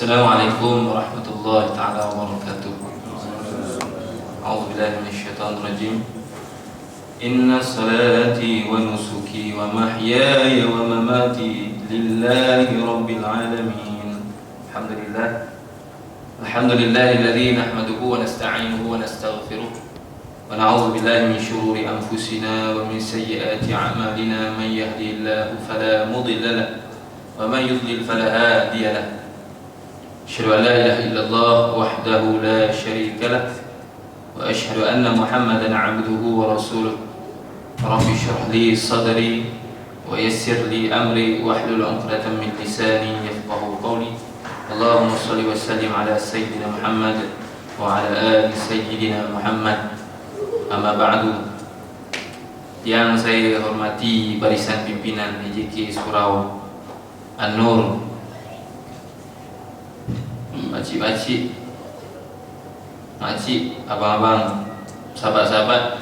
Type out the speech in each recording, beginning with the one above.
Assalamualaikum warahmatullahi taala wabarakatuh. A'udzu billahi minasyaitonir rajim. Inna salati wa nusuki wa mahyaya wa mamati lillahi rabbil alamin. Alhamdulillah. Alhamdulillahilladzi nahmaduhu wa nasta'inuhu wa nastaghfiruh. Wa na'udzu billahi min shururi anfusina wa min sayyiati a'malina. Man yahdihillahu fala mudilla lahu wa man yudlil fala hadiya lahu. Asyhadu an la ilaha illallah wahdahu la syarika lah wa asyhadu anna Muhammadan 'abduhu wa rasuluh. Rabbi shrah li sadri wa yassir li amri wahlul 'uqdatam min lisani yafqahu qawli. Allahumma shalli wa sallim ala sayyidina Muhammad wa ala ali sayyidina Muhammad. Amma ba'du. Yang saya hormati barisan pimpinan EJK Surau An-Nur, pakcik-pakcik, makcik, abang-abang, sahabat-sahabat,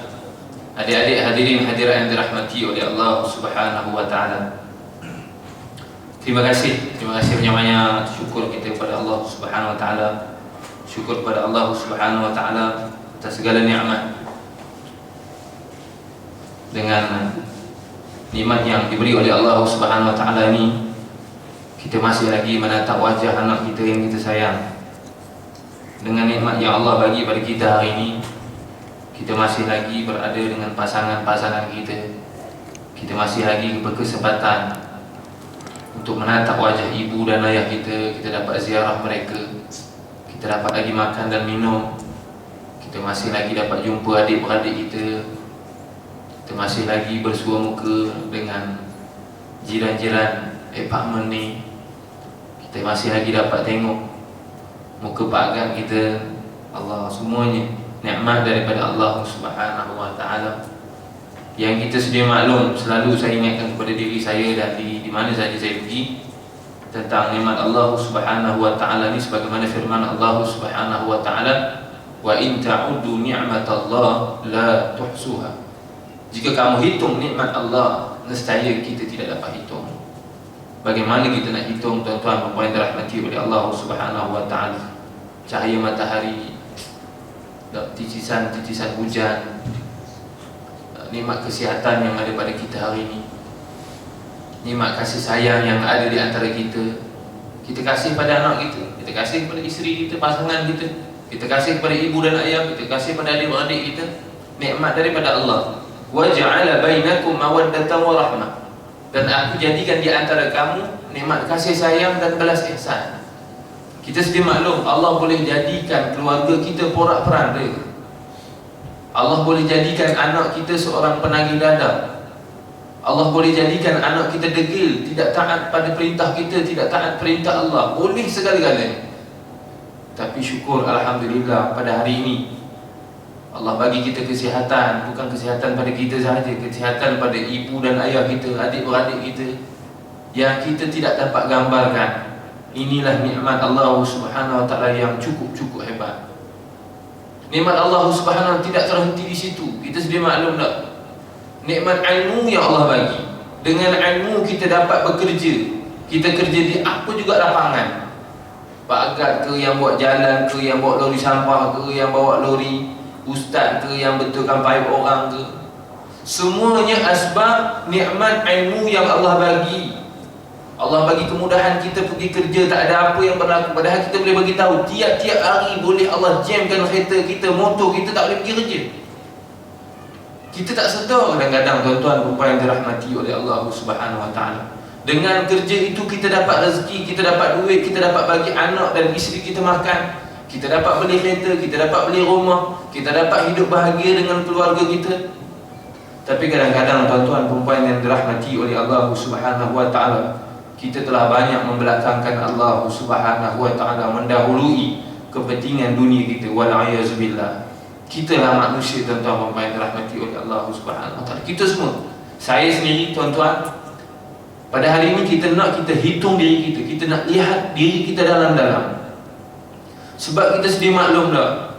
adik-adik hadirin hadirat yang dirahmati oleh Allah Subhanahu wa taala. Terima kasih banyak-banyak syukur kita kepada Allah Subhanahu wa taala. Syukur kepada Allah Subhanahu wa taala atas segala nikmat. Dengan nikmat yang diberi oleh Allah Subhanahu wa taala ini, kita masih lagi menatap wajah anak kita yang kita sayang. Dengan nikmat yang Allah bagi pada kita hari ini, kita masih lagi berada dengan pasangan-pasangan kita. Kita masih lagi berkesempatan untuk menatap wajah ibu dan ayah kita. Kita dapat ziarah mereka. Kita dapat lagi makan dan minum. Kita masih lagi dapat jumpa adik-beradik kita. Kita masih lagi bersua muka dengan jiran-jiran apartmen ni. Kita masih lagi dapat tengok muka pak agak kita. Allah, semuanya nikmat daripada Allah Subhanahu wa taala. Yang kita sedia maklum, selalu saya ingatkan kepada diri saya dan di mana saja saya pergi tentang nikmat Allah Subhanahu wa taala ni, sebagaimana firman Allah Subhanahu wa taala, wa in ta'uddu ni'matallah la tuhsuha. Jika kamu hitung nikmat Allah, nescaya kita tidak dapat hitung. Bagaimana kita nak hitung, tuan-tuan dan puan yang dirahmati oleh Allah Subhanahu wa taala? Cahaya matahari, titisan hujan, nikmat kesihatan yang ada pada kita hari ini, nikmat kasih sayang yang ada di antara kita. Kita kasih pada anak kita, kita kasih kepada isteri kita, pasangan kita, kita kasih kepada ibu dan ayah, kita kasih pada adik-beradik kita. Nikmat daripada Allah. Wa ja'ala bainakum mawaddatan wa rahmah. Dan aku jadikan di antara kamu nikmat kasih sayang dan belas ihsan. Kita sedia maklum, Allah boleh jadikan keluarga kita porak-poranda. Allah boleh jadikan anak kita seorang penagih dadah. Allah boleh jadikan anak kita degil, tidak taat pada perintah kita, tidak taat perintah Allah. Boleh segala-galanya. Tapi syukur, alhamdulillah, pada hari ini Allah bagi kita kesihatan. Bukan kesihatan pada kita sahaja, kesihatan pada ibu dan ayah kita, adik-beradik kita, yang kita tidak dapat gambarkan. Inilah nikmat Allah Subhanahu wa taala yang cukup hebat. Nikmat Allah Subhanahu wa taala tidak terhenti di situ. Kita sedia maklum tak? Nikmat ilmu yang Allah bagi. Dengan ilmu kita dapat bekerja. Kita kerja di apa juga lapangan. Pak Agad ke yang buat jalan ke, yang bawa lori sampah ke, yang bawa lori, ustaz ke yang betulkan paip orang ke. Semuanya asbab nikmat ilmu yang Allah bagi. Allah bagi kemudahan kita pergi kerja, tak ada apa yang berlaku. Padahal kita boleh bagi tahu tiap-tiap hari boleh Allah jamkan kereta kita, motor kita tak boleh pergi kerja. Kita tak sedar kadang-kadang, tuan-tuan dan puan yang dirahmati oleh Allah Subhanahu wa taala. Dengan kerja itu kita dapat rezeki, kita dapat duit, kita dapat bagi anak dan isteri kita makan, kita dapat beli kereta, kita dapat beli rumah, kita dapat hidup bahagia dengan keluarga kita. Tapi kadang-kadang, tuan-tuan dan puan yang dirahmati oleh Allah Subhanahu wa taala, kita telah banyak membelakangkan Allah Subhanahu wa taala, mendahului kepentingan dunia kita. Wal'ayazubillah. Kita lah manusia, tuan-tuan dan puan yang dirahmati oleh Allah Subhanahu wa taala. Kita semua, saya sendiri, tuan-tuan, pada hari ini kita nak hitung diri kita. Kita nak lihat diri kita dalam-dalam. Sebab kita sedia maklum dah,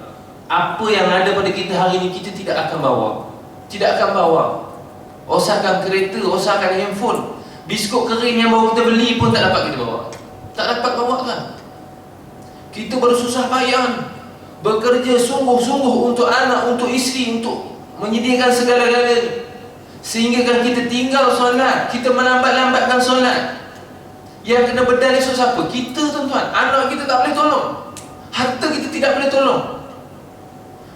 apa yang ada pada kita hari ini kita tidak akan bawa. Tidak akan bawa. Osakan kereta, osakan handphone, biskut kering yang baru kita beli pun tak dapat kita bawa. Tak dapat bawa kan? Kita bersusah payah, bekerja sungguh-sungguh untuk anak, untuk isteri, untuk menyediakan segala-galanya, sehingga kan kita tinggal solat, kita melambat-lambatkan solat. Yang kena bedal esok siapa? Kita, tuan-tuan. Anak kita tak boleh tolong, harta kita tidak boleh tolong.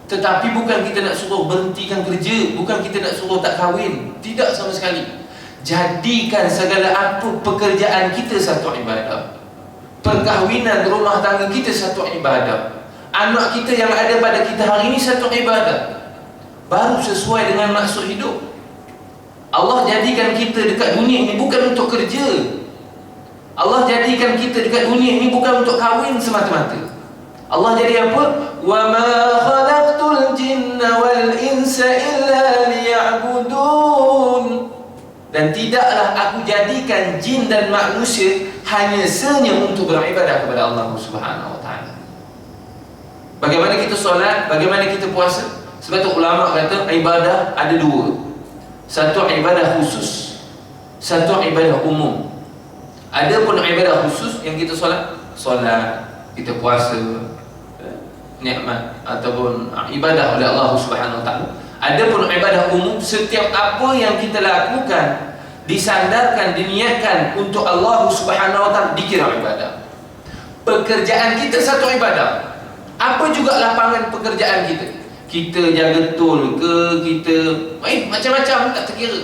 Tetapi bukan kita nak suruh berhentikan kerja, bukan kita nak suruh tak kahwin, tidak sama sekali. Jadikan segala apa pekerjaan kita satu ibadah. Perkahwinan rumah tangga kita satu ibadah. Anak kita yang ada pada kita hari ini satu ibadah. Baru sesuai dengan maksud hidup. Allah jadikan kita dekat dunia ini bukan untuk kerja. Allah jadikan kita dekat dunia ini bukan untuk kahwin semata-mata. Allah jadi apa? Wa ma khalaqtul jinna wal insa illa liya'budun. Dan tidaklah aku jadikan jin dan manusia hanya senyum untuk beribadah kepada Allah Subhanahu wa taala. Bagaimana kita solat, bagaimana kita puasa? Sebab tu ulama kata ibadah ada dua. Satu ibadah khusus, satu ibadah umum. Ada pun ibadah khusus yang kita solat, kita puasa, nikmat ataupun ibadah oleh Allah Subhanahu wa taala. Ada pun ibadah umum, setiap apa yang kita lakukan disandarkan, diniatkan untuk Allah Subhanahu wa taala dikira ibadah. Pekerjaan kita satu ibadah. Apa juga lapangan pekerjaan kita? Kita jaga tol ke, kita macam-macam tak terkira,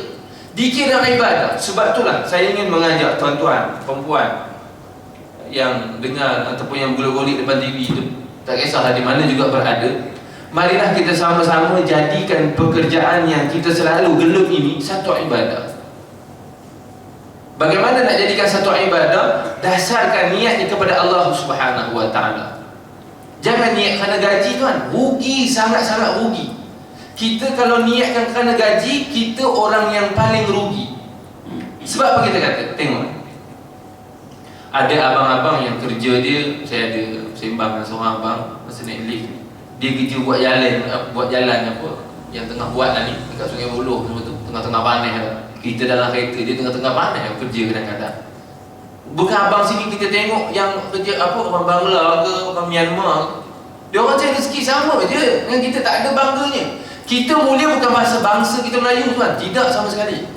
dikira ibadah. Sebab itulah saya ingin mengajak tuan-tuan, perempuan yang dengar ataupun yang golek-golek depan TV itu, tak kisahlah di mana juga berada, marilah kita sama-sama jadikan pekerjaan yang kita selalu gelut ini satu ibadah. Bagaimana nak jadikan satu ibadah? Dasarkan niatnya kepada Allah Subhanahu wa taala. Jangan niat kerana gaji, tuan. Rugi, sangat-sangat rugi. Kita kalau niatkan kerana gaji, kita orang yang paling rugi. Sebab apa kita kata? Tengok, ada abang-abang yang kerja dia, saya ada sembang dengan seorang abang masa naik lift. Dia kerja buat jalan apa yang tengah buat lah ni dekat Sungai Buloh tu, tengah-tengah panas lah. Kita dalam kereta, dia tengah-tengah panas kerja kadang-kadang. Bukan abang sini kita tengok yang kerja apa, orang Bangla ke, orang Myanmar, dia orang cari rezeki sama je dengan kita, tak ada bangganya. Kita mulia bukan bangsa kita Melayu, tuan. Tidak sama sekali.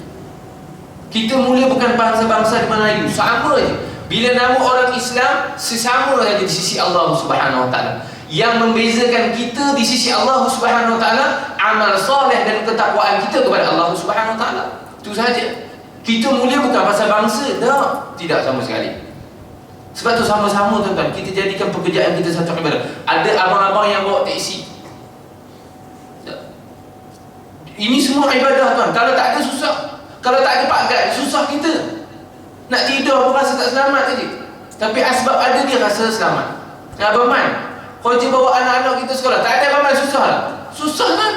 Kita mulia bukan bangsa-bangsa di Melayu, sama je. Bila nama orang Islam, sesama saja di sisi Allah Subhanahu wa taala. Yang membezakan kita di sisi Allah Subhanahu wa taala amal soleh dan ketakwaan kita kepada Allah Subhanahu wa taala. Itu saja. Kita mulia bukan pasal bangsa, tidak sama sekali. Sebab tu sama-sama, tuan-tuan, kita jadikan pekerjaan kita satu ibadah. Ada abang-abang yang bawa teksi, ini semua ibadah, tuan. Kalau tak ada susah, kalau tak ada pagar susah kita. Nak tidur pun rasa tak selamat saja. Tapi asbab ada, dia rasa selamat. Abang Man, kerja bawa anak-anak kita sekolah, tak ada Abang Man, susah lah. Susah kan?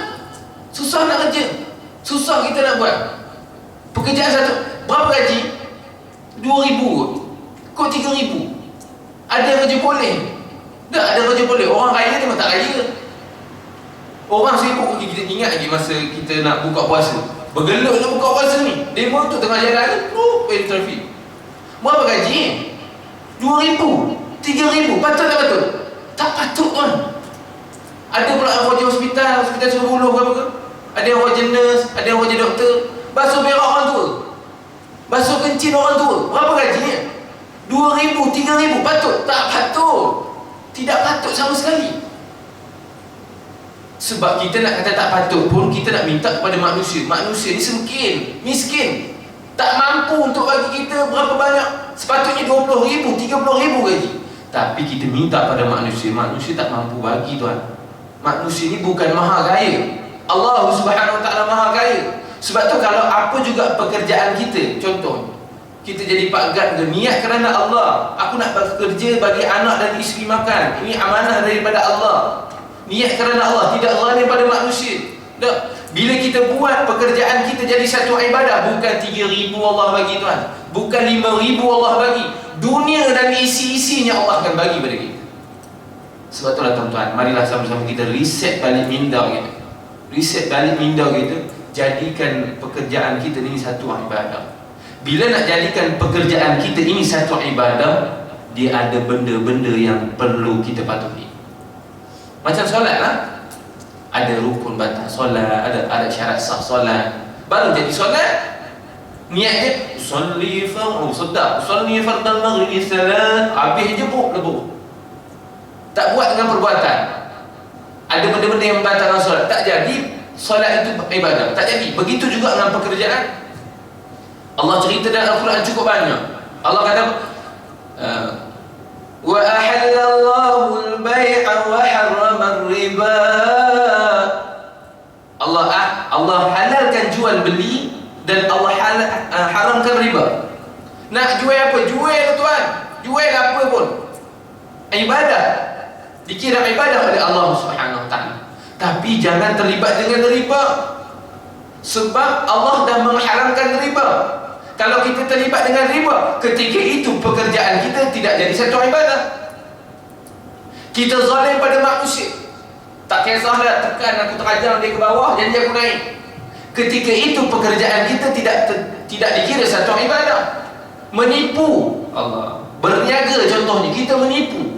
Susah nak kerja, susah kita nak buat pekerjaan satu. Berapa gaji? 2,000 kot 3,000. Ada yang kerja boleh? Tak ada kerja boleh. Orang kaya ni memang tak kaya. Orang sibuk. Kita ingat lagi masa kita nak buka puasa, bergelut nak buka puasa ni, demo tu tengah jalan ni, trafik. Berapa gaji? 2,000, 3,000. Patut tak patut? Tak patut, kan? Ada pula yang kerja hospital Sungai Buloh ke apa ke, ada yang kerja nurse, ada yang kerja doktor. Basuh berak orang tua, basuh kencing orang tua. Berapa gajinya? 2,000, 3,000. Patut? Tak patut. Tidak patut sama sekali. Sebab kita nak kata tak patut pun, kita nak minta kepada manusia. Manusia ni miskin, tak mampu untuk bagi kita berapa banyak. Sepatutnya 20,000, 30,000 gaji, tapi kita minta pada manusia. Manusia tak mampu bagi, tuan. Manusia ni bukan maha kaya, Allah Subhanahu wa taala maha kaya. Sebab tu kalau apa juga pekerjaan kita, contoh kita jadi Pak Gad, niat kerana Allah, aku nak bekerja bagi anak dan isteri makan, ini amanah daripada Allah, niat kerana Allah, tidak zalim pada manusia. Tak. Bila kita buat pekerjaan kita jadi satu ibadah, bukan 3,000 Allah bagi, tuan, bukan 5,000 Allah bagi, dunia dan isi-isinya Allah akan bagi pada kita. Sebab itulah, tuan-tuan, marilah sama-sama kita reset balik minda kita. Reset balik minda kita, jadikan pekerjaan kita ini satu ibadah. Bila nak jadikan pekerjaan kita ini satu ibadah, dia ada benda-benda yang perlu kita patuhi. Macam solat lah, ada rukun batal solat, ada syarat sah solat. Baru jadi solat, niatnya usolli fardhu sedap, usolli fardal maghrib salat, habis je lebur. Tak buat dengan perbuatan. Ada benda-benda yang membatalkan solat, tak jadi solat itu ibadah, tak jadi. Begitu juga dengan pekerjaan. Allah cerita dalam Al-Quran cukup banyak. Allah kata wa ahallallahu al-bai'a wa harrama ar-riba. Allah halalkan jual beli dan Allah haramkan riba. Nak jual apa? Jual tuan. Jual apa pun, ibadah, dikira ibadah oleh Allah Subhanahu wa taala. Tapi jangan terlibat dengan riba, sebab Allah dah mengharamkan riba. Kalau kita terlibat dengan riba, ketika itu pekerjaan kita tidak jadi satu ibadah. Kita zalim pada manusia, tak kisahlah tekan aku terajang dia ke bawah jadi aku naik. Ketika itu pekerjaan kita tidak dikira satu ibadah. Menipu Allah, berniaga contohnya, kita menipu.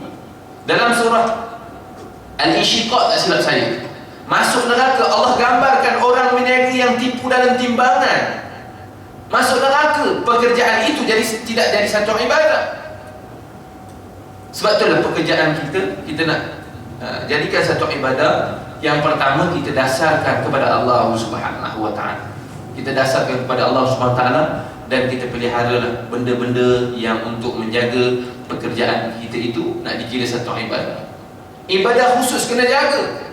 Dalam surah Al-Insyiqaq tak silap saya, masuk neraka Allah gambarkan orang berniaga yang tipu dalam timbangan. Masuk neraka, pekerjaan itu tidak jadi satu ibadah. Sebab itulah pekerjaan kita nak jadikan satu ibadah. Yang pertama, kita dasarkan kepada Allah Subhanahu wa taala. Kita dasarkan kepada Allah Subhanahu wa taala dan kita peliharalah benda-benda yang untuk menjaga pekerjaan kita itu nak dikira satu ibadah. Ibadah khusus kena jaga.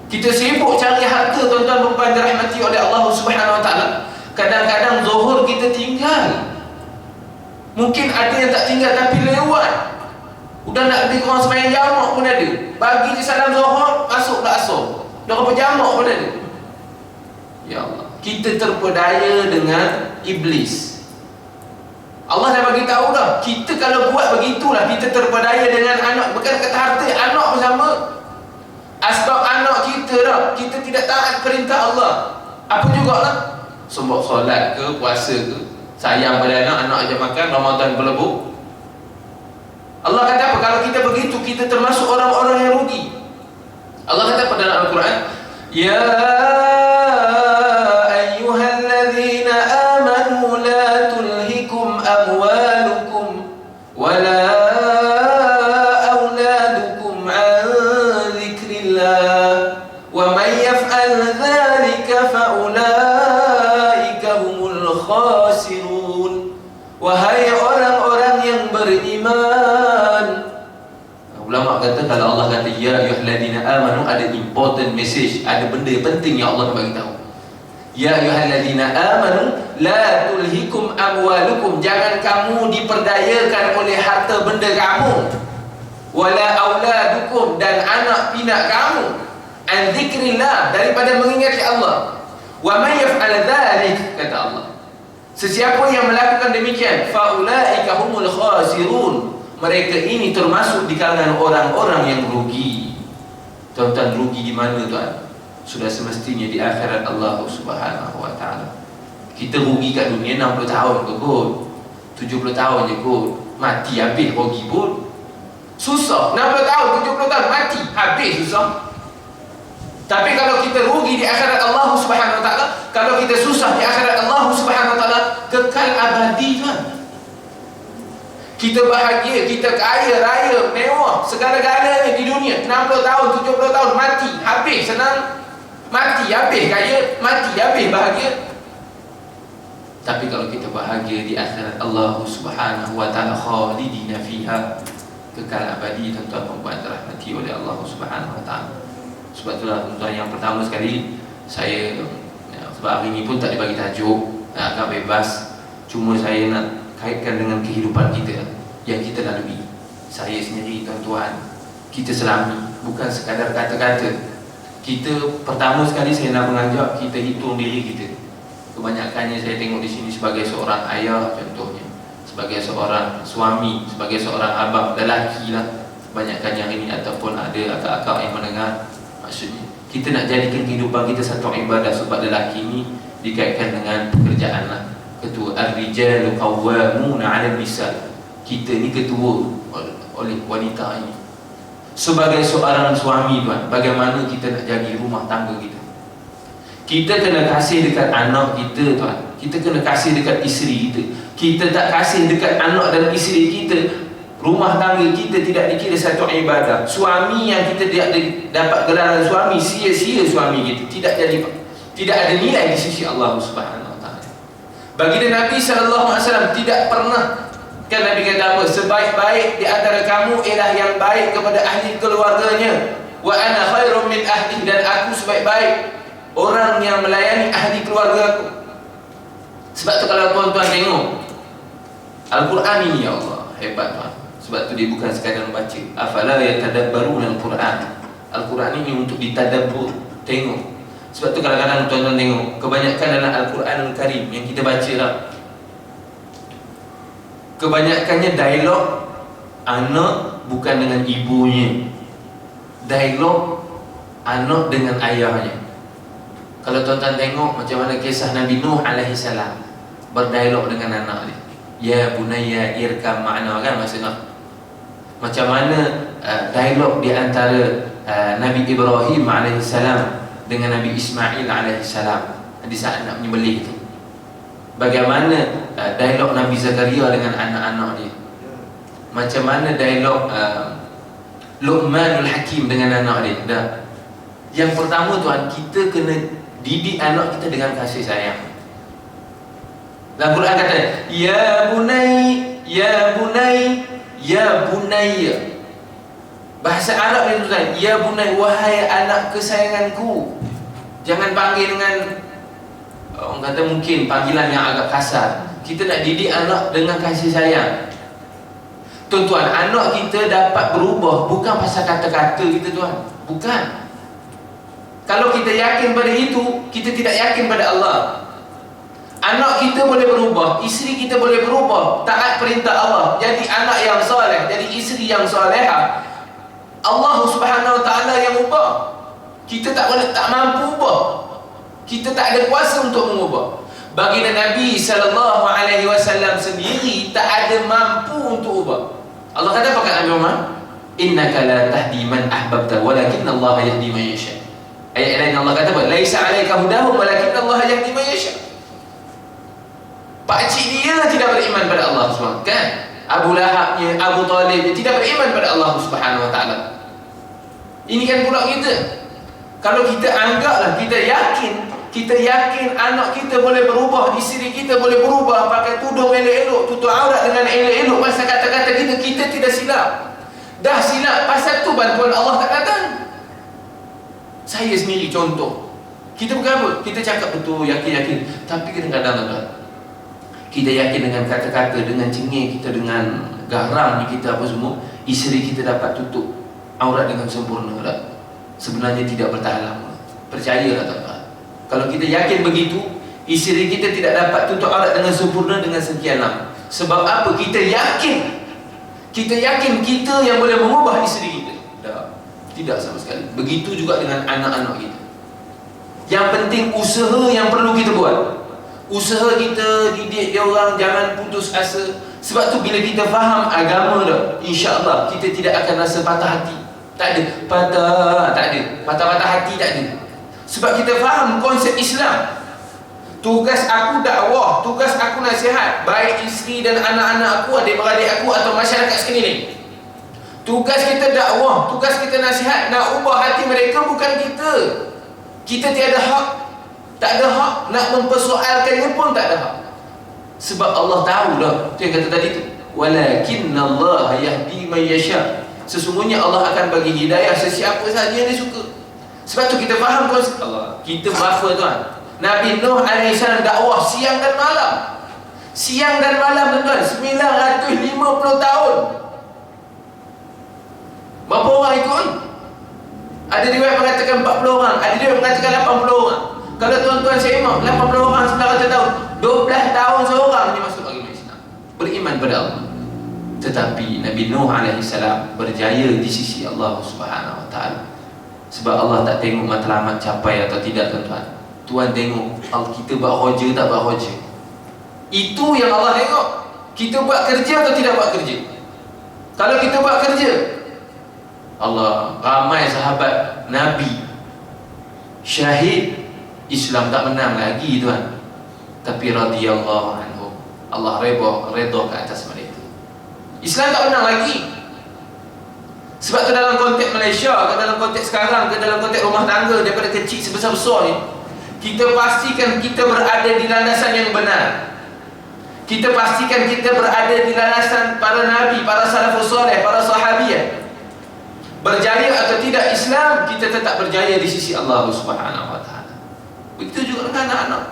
Kita sibuk cari harta, tuan-tuan dan puan dirahmati oleh Allah Subhanahu wa taala. Kadang-kadang zuhur kita tinggal. Mungkin ada yang tak tinggal tapi lewat. Udah nak lebih kurang sembahyang jamak pun ada. Bagi je salam zuhur, masuk dah asar. Dah berapa jamak pun ada. Ya Allah, kita terpedaya dengan iblis. Allah dah bagi tahu dah, kita kalau buat begitulah kita terpedaya dengan anak. Bukan kata harta, anak pun sama. Asbab anak kita dah, kita tidak taat perintah Allah. Apa jugalah, sembah solat ke, puasa ke, sayang pada anak, anak ajak makan, Ramadan berlebur. Allah kata apa? Kalau kita begitu, kita termasuk orang-orang yang rugi. Allah kata pada dalam Al-Quran, ya ayyuhalladzina amanu la tulhikum amwalukum wala auladukum an dzikrillah wa man yaf'al dzalika faulaika humul khasirun. Wahai orang-orang yang beriman. Ulama kata kalau Allah kata ya ayyuhalladzina amanu, ada important message, ada benda penting yang Allah nak bagi tahu. Ya ayyuhalladzina amanu la tulhikum amwalukum, jangan kamu diperdayakan oleh harta benda kamu, wala auladukum, dan anak pinak kamu, an dzikrillah, daripada mengingati Allah. Wa may yaf'al dzalik, kata Allah, sesiapa yang melakukan demikian, faulaika humul khasirun, mereka ini termasuk di kalangan orang-orang yang rugi. Tuan-tuan, rugi di mana tuan? Sudah semestinya di akhirat Allah Subhanahu wa taala. Kita rugi kat dunia 60 tahun ke kot, 70 tahun je kot, mati habis rugi pun. Susah 60 tahun, 70 tahun mati habis susah. Tapi kalau kita rugi di akhirat Allah Subhanahu wa taala, kalau kita susah di akhirat Allah Subhanahu wa taala, kekal abadi tuan. Kita bahagia, kita kaya raya, mewah, segala-galanya di dunia, 60 tahun, 70 tahun mati habis senang, mati habis kaya, mati habis bahagia. Tapi kalau kita bahagia di akhirat Allah Subhanahu wa taala, khalidina fiha, kekal abadi, tuan-tuan perempuan dirahmati oleh Allah Subhanahu wa taala. Sebab itulah tuan-tuan, yang pertama sekali saya, sebab hari ini pun tak dibagi tajuk, agak bebas, cuma saya nak kaitkan dengan kehidupan kita yang kita lalui. Saya sendiri tuan-tuan, kita selami, bukan sekadar kata-kata. Kita pertama sekali saya nak mengajak kita hitung diri kita. Kebanyakannya saya tengok di sini sebagai seorang ayah contohnya, sebagai seorang suami, sebagai seorang abang, lelaki lah kebanyakan yang ini, ataupun ada akak-akak yang mendengar. Maksudnya kita nak jadikan kehidupan kita satu ibadah, sebab lelaki ini dikaitkan dengan pekerjaan lah. Ketua ar-rijalu qawwamuna 'ala nisa. Kita ni ketua, oleh wanita ini. Sebagai seorang suami tuan, bagaimana kita nak jaga rumah tangga kita? Kita kena kasih dekat anak kita tuan. Kita kena kasih dekat isteri kita. Kita tak kasih dekat anak dan isteri kita, rumah tangga kita tidak dikira satu ibadah. Suami yang kita dapat gelaran suami, sia-sia suami kita. Tidak ada nilai di sisi Allah Subhanahu Wa Taala. Baginda Nabi SAW tidak pernah, kan Nabi kata apa? Sebaik-baik di antara kamu ialah yang baik kepada ahli keluarganya. Wa ana khairum min ahli, dan aku sebaik-baik orang yang melayani ahli keluarga aku. Sebab tu kalau tuan-tuan tengok Al-Quran ini, ya Allah, hebat tuan. Sebab tu dia bukan sekadar baca. Afala yatadabbaruna Al-Quran. Al-Quran ini untuk ditadabbur, tengok. Sebab tu kadang-kadang tuan-tuan tengok, kebanyakan dalam Al-Quranul Karim yang kita baca lah, kebanyakannya dialog anak bukan dengan ibunya, dialog anak dengan ayahnya. Kalau tuan-tuan tengok macam mana kisah Nabi Nuh alaihi salam berdialog dengan anak dia, ya bunayya irkam ma'na, kan maksudnya macam mana dialog di antara Nabi Ibrahim alaihi salam dengan Nabi Ismail alaihi salam di saat nak menyembelih itu. Bagaimana dialog Nabi Zakaria dengan anak-anak dia. Macam mana dialog Luqmanul Hakim dengan anak dia. Dah. Yang pertama tuan, kita kena didik anak kita dengan kasih sayang. Dalam Quran kata, ya bunai, ya bunai, ya bunayya. Bahasa Arab ni tuan, ya bunai, wahai anak kesayanganku. Jangan panggil dengan, orang kata mungkin panggilan yang agak kasar. Kita nak didik anak dengan kasih sayang. Tuan-tuan, anak kita dapat berubah bukan pasal kata-kata kita tuan. Bukan. Kalau kita yakin pada itu, kita tidak yakin pada Allah. Anak kita boleh berubah, isteri kita boleh berubah, taat perintah Allah, jadi anak yang soleh, jadi isteri yang soleha. Allah Subhanahu Wa Taala yang ubah. Kita tak mampu ubah. Kita tak ada kuasa untuk mengubah. Baginda Nabi SAW sendiri tak ada mampu untuk ubah. Allah kata apa kat Nabi Muhammad? Innaka la tahdi man ahbabta walakin Allah yahdi man yasha. Ayat lain Allah kata apa? Laisa 'alaika hudahum walakin Allah yahdi man yasha. Pakcik dia tidak beriman pada Allah SWT, kan? Abu Lahabnya, Abu Talib tidak beriman pada Allah Subhanahu Wa Taala. Ini kan pula kita. Kalau kita anggaplah, kita yakin anak kita boleh berubah, isteri kita boleh berubah, pakai tudung elok-elok, tutup aurat dengan elok-elok, pasal kata-kata kita tidak silap. Dah silap, pasal tu bantuan Allah tak datang. Saya sendiri contoh, kita bukan apa, kita cakap betul, yakin-yakin, tapi kadang-kadang kita yakin dengan kata-kata, dengan cengih kita, dengan garam kita apa semua, isteri kita dapat tutup aurat dengan sempurna tak? Sebenarnya tidak bertahan lama. Percayalah tuan-tuan. Kalau kita yakin begitu, isteri kita tidak dapat tutup aurat dengan sempurna dengan sekian lama. Sebab apa? Kita yakin kita yang boleh mengubah isteri kita. Tidak sama sekali. Begitu juga dengan anak-anak kita. Yang penting usaha yang perlu kita buat. Usaha kita didik dia orang, jangan putus asa. Sebab tu bila kita faham agama dah, insya-Allah kita tidak akan rasa patah hati. Tak ada patah hati, tak ada. Sebab kita faham konsep Islam. Tugas aku dakwah, tugas aku nasihat, baik isteri dan anak-anak aku, adik-beradik aku atau masyarakat sekeliling. Tugas kita dakwah, tugas kita nasihat. Nak ubah hati mereka bukan kita. Kita tiada hak. Tak ada hak nak mempersoalkannya pun, tak ada hak. Sebab Allah tahu dah. Itu yang kata tadi tu, walakinnallaha yahdi man yasha. Sesungguhnya Allah akan bagi hidayah sesiapa sahaja yang dia suka. Sebab tu kita faham konsep Allah. Kita berapa tuan? Nabi Nuh AS dakwah siang dan malam. Siang dan malam tuan-tuan, 950 tahun. Berapa orang ikut? Ada riwayat mengatakan 40 orang, ada riwayat mengatakan 80 orang. Kalau tuan-tuan semak 80 orang 900 tahun, 12 tahun seorang ni masuk agama Islam, beriman pada Allah. Tetapi Nabi Nuh AS berjaya di sisi Allah Subhanahu Wa Taala. Sebab Allah tak tengok matlamat capai atau tidak tuan-tuan. Tuhan tengok kita buat hoja tak buat hoja. Itu yang Allah tengok. Kita buat kerja atau tidak buat kerja. Kalau kita buat kerja, Allah, ramai sahabat Nabi syahid, Islam tak menang lagi tuan, tapi radhiyallahu anhu, Allah redha ke atas mereka. Islam tak menang lagi. Sebab tu dalam konteks Malaysia, ke dalam konteks sekarang, ke dalam konteks rumah tangga, daripada kecil sebesar-besar ni, kita pastikan kita berada di landasan yang benar. Kita pastikan kita berada di landasan para nabi, para salafus soleh, para sahabiah. Berjaya atau tidak Islam, kita tetap berjaya di sisi Allah Subhanahu wa taala. Begitu juga dengan anak-anak.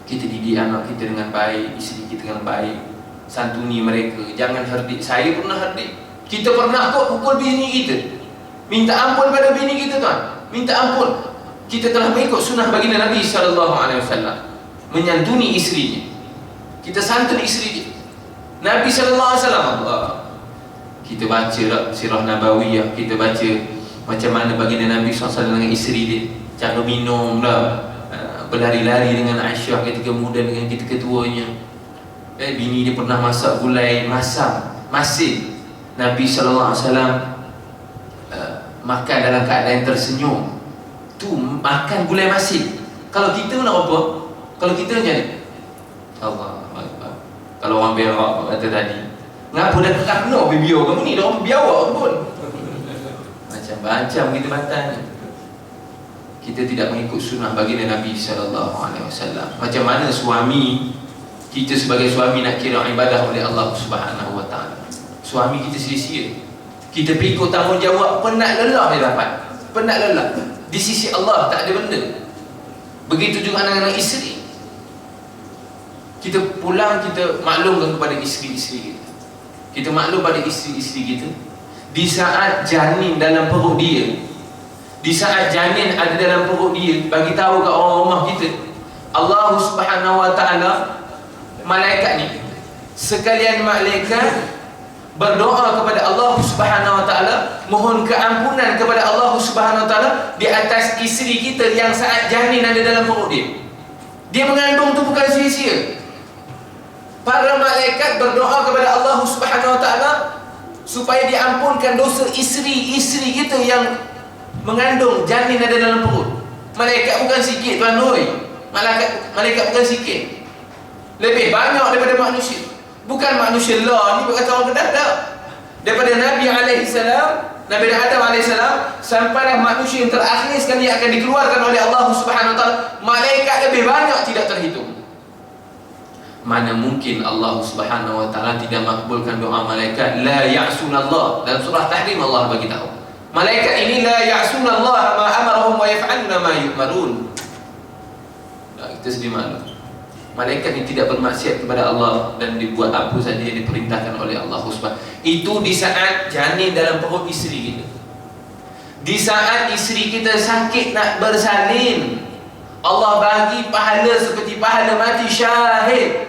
Kita didik anak kita dengan baik, isteri kita dengan baik, santuni mereka, jangan herdik. Saya pernah herdik. Kita pernah kok pukul bini kita, minta ampun pada bini kita tuan, minta ampun. Kita telah mengikut sunnah baginda Nabi SAW, menyantuni isterinya. Kita santun isteri dia. Nabi SAW, kita baca sirah Nabawiyah, kita baca macam mana baginda Nabi SAW dengan isteri dia, cara minum lah, berlari-lari dengan Aisyah ketika muda dengan ketika tuanya. Bini dia pernah masak gulai masam, masin. Nabi SAW makan dalam keadaan tersenyum. Tu makan gulai masin. Kalau kita nak apa? Kalau kita macam ni, Allah Akbar. Kalau orang berak kata tadi, ngapa dah tak kena biar kamu ni, dah orang biawak pun. Macam-macam kita batang. Kita tidak mengikut sunnah baginda Nabi SAW. Macam mana suami kita sebagai suami nak kira ibadah oleh Allah Subhanahu wa taala. Suami kita sia-sia. Kita pikul tanggungjawab, penat lelah dia dapat. Penat lelah. Di sisi Allah tak ada benda. Begitu juga anak-anak isteri. Kita pulang, kita maklumkan kepada isteri-isteri kita. Kita maklum pada isteri-isteri kita. Di saat janin dalam perut dia, di saat janin ada dalam perut dia, bagi tahu kat orang rumah kita, Allah Subhanahu wa taala, malaikat ni, sekalian malaikat berdoa kepada Allah Subhanahu wa taala, mohon keampunan kepada Allah Subhanahu wa taala di atas isteri kita yang saat janin ada dalam perut dia. Dia mengandung tu bukan sia-sia. Para malaikat berdoa kepada Allah Subhanahu wa taala supaya diampunkan dosa isteri-isteri kita yang mengandung janin ada dalam perut. Malaikat bukan sikit tuan oi. Malaikat bukan sikit. Lebih banyak daripada manusia. Bukan manusia lah ni berkata orang kedah tak. Daripada Nabi alaihissalam, Nabi Adam alaihissalam, sampailah manusia yang terakhir sekali akan dikeluarkan oleh Allah Subhanahu wa taala, malaikat lebih banyak tidak terhitung. Mana mungkin Allah Subhanahu wa taala tidak makbulkan doa malaikat? La ya'sunallah. Dalam surah Tahrim Allah bagi tahu, malaikat ini la ya'sunallah ma amarahum wa yaf'aluna ma yu'marun. Kita sedih malu. Malaikat ini tidak bermaksiat kepada Allah dan dibuat apa saja yang diperintahkan oleh Allah Subhanahu. Itu di saat janin dalam perut isteri kita. Di saat isteri kita sakit nak bersalin, Allah bagi pahala seperti pahala mati syahid.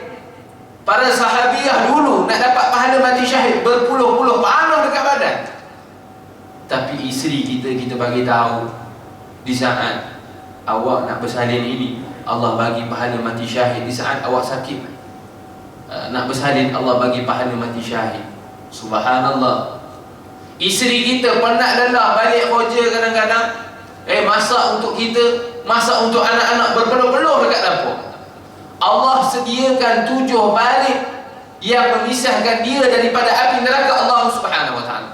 Para sahabiah dulu nak dapat pahala mati syahid berpuluh-puluh panah dekat badan. Tapi isteri kita bagi tahu, di saat awak nak bersalin ini, Allah bagi pahala mati syahid. Di saat awak sakit nak bersalin, Allah bagi pahala mati syahid. Subhanallah. Isteri kita penat lelah balik kerja kadang-kadang, masak untuk kita, masak untuk anak-anak berpeluh-peluh dekat dapur. Allah sediakan 7 barik yang memisahkan dia daripada api neraka Allah Subhanahu wa taala.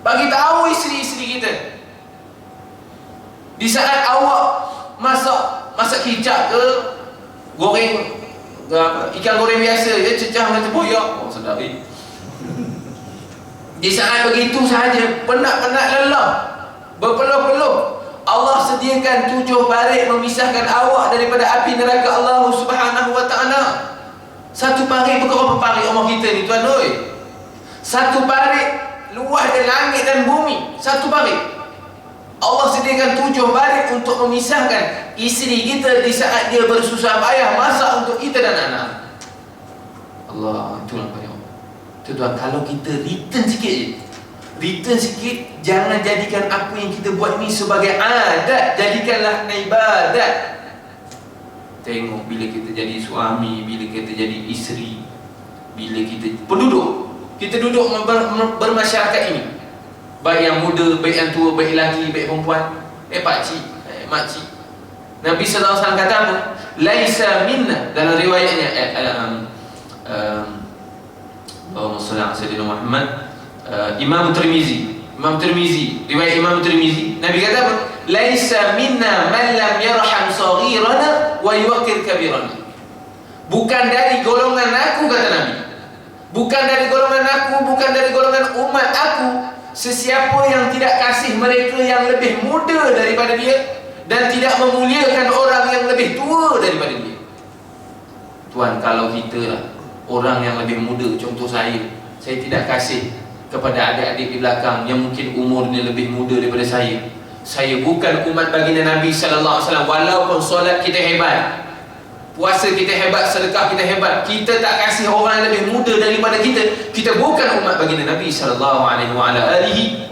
Bagi tahu isteri-isteri kita, di saat awak masak kicap ke, goreng ke apa, ikan goreng biasa je, cecah dengan tempoyak, sedap ni. Di saat begitu sahaja, penat-penat lelah, berpeluh-peluh, Allah sediakan 7 barik memisahkan awak daripada api neraka Allah Subhanahu wa taala. Satu parit berapa parit rumah kita ni tuan oi? Satu parit luas dari langit dan bumi. Satu parit Allah sediakan 7 barik untuk memisahkan isteri kita di saat dia bersusah payah masak untuk kita dan anak. Allah, itulah banyak. Tuan, kalau kita return sikit, jangan jadikan apa yang kita buat ni sebagai adat, jadikanlah ibadat. Tengok bila kita jadi suami, bila kita jadi isteri, bila kita penduduk, Kita duduk bermasyarakat ini, baik yang muda, baik yang tua, baik lelaki, baik perempuan, pakcik, makcik. Nabi sallallahu alaihi wasallam kata apa? Laisa minna, dalam riwayatnya Allahumma shalli ala sayyidina Muhammad, Imam Tirmizi, riwayat Imam Tirmizi, Nabi kata apa? Laisa minna man lam yarham saghirana wa yuqir kabirana. Bukan dari golongan aku, kata Nabi. Bukan dari golongan aku, bukan dari golongan umat aku, sesiapa yang tidak kasih mereka yang lebih muda daripada dia dan tidak memuliakan orang yang lebih tua daripada dia. Tuan, kalau kita orang yang lebih muda, contoh saya tidak kasih kepada adik-adik di belakang yang mungkin umurnya lebih muda daripada saya. Saya bukan umat baginda Nabi sallallahu alaihi wasallam. Walaupun solat kita hebat, puasa kita hebat, sedekah kita hebat, kita tak kasih orang yang lebih muda daripada kita bukan umat baginda Nabi sallallahu alaihi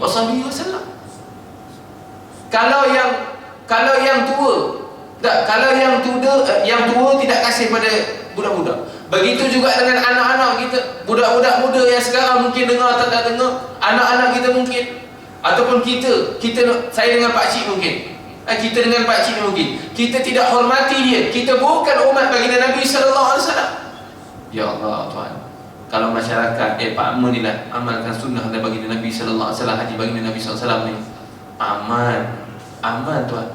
wasallam. Kalau yang tua tidak kasih pada budak-budak. Begitu juga dengan anak-anak kita, budak-budak muda yang sekarang mungkin dengar atau tak dengar, anak-anak kita mungkin, ataupun saya dengan pakcik mungkin, kita dengan pakcik mungkin, kita tidak hormati dia, kita bukan umat baginda Nabi sallallahu alaihi wasallam. Ya Allah Tuhan, kalau masyarakat Pak Aman ni lah amalkan sunnah dan baginda Nabi sallallahu alaihi wasallam, hadis baginda Nabi sallallahu alaihi wasallam ni, aman Tuhan.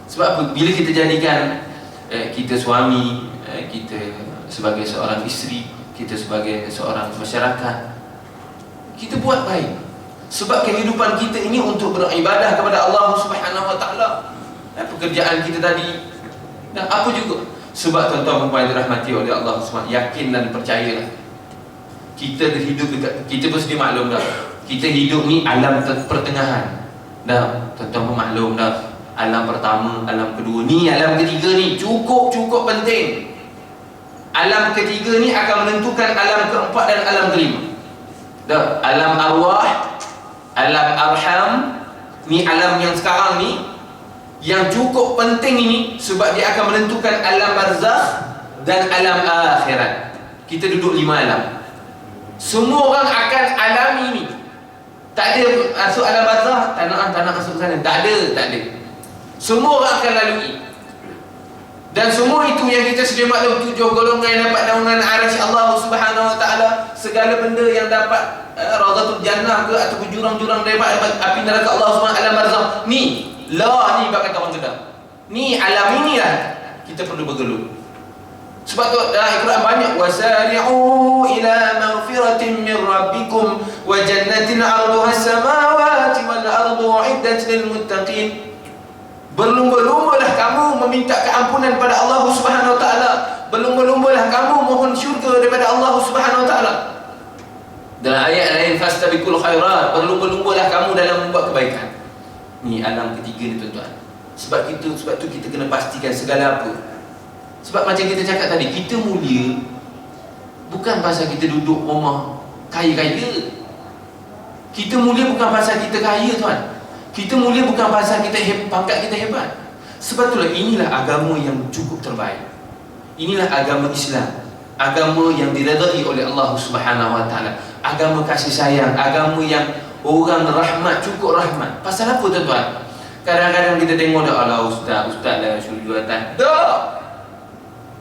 Sebab apa? Bila kita jadikan kita suami, kita sebagai seorang isteri, kita sebagai seorang masyarakat, kita buat baik. Sebab kehidupan kita ini untuk beribadah kepada Allah Subhanahu wa taala. Pekerjaan kita tadi dan apa juga. Sebab tuan-tuan perempuan dirahmati oleh Allah Subhanahu, yakin dan percayalah. Kita hidup dekat, kita mesti maklum dah. Kita hidup ni alam pertengahan. Dah, tuan-tuan pun maklum dah. Alam pertama, alam kedua ni, alam ketiga ni cukup penting. Alam ketiga ni akan menentukan alam keempat dan alam kelima. Dah, alam arwah, alam arham, ni alam yang sekarang ni yang cukup penting ini, sebab dia akan menentukan alam barzakh dan alam akhirat. Kita duduk 5 alam. Semua orang akan alami ni. Tak ada masuk alam barzakh, tak nak masuk ke sana. Tak ada. Semua orang akan lalui. Dan semua itu yang kita sedia maklum, 7 golongan yang dapat naungan arasy Allah Subhanahu wa taala, segala benda yang dapat Radhatul Jannah ke ataupun jurang-jurang daripada api neraka Allah Subhanahu alam barzakh. Ni bak kata orang Kedah. Ni alam inilah kita perlu bergelut. Sebab tu dalam Al-Quran banyak, wasari'u ila maghfiratin min rabbikum wa jannatin 'arduha as-samawati wal ardu 'iddat lil muttaqin. Berlumba-lumbalah kamu meminta keampunan pada Allah Subhanahu wa taala. Berlumba-lumbalah kamu mohon syurga daripada Allah Subhanahu wa taala. Dalam ayat lain, fastabiqul khairat, berlumba-lumbalah kamu dalam membuat kebaikan. Ni alam ketiga ni tuan-tuan. Sebab tu kita kena pastikan segala apa. Sebab macam kita cakap tadi, kita mulia bukan pasal kita duduk rumah kaya-kaya. Kita mulia bukan pasal kita kaya, tuan. Kita mulia bukan pasal pangkat kita hebat. Sebab itulah inilah agama yang cukup terbaik. Inilah agama Islam, agama yang diredai oleh Allah Subhanahu wa taala, agama kasih sayang, agama yang orang rahmat, cukup rahmat. Pasal apa tuan-tuan? Kadang-kadang kita tengok dah, ala ustaz lah syurga atas. Tak.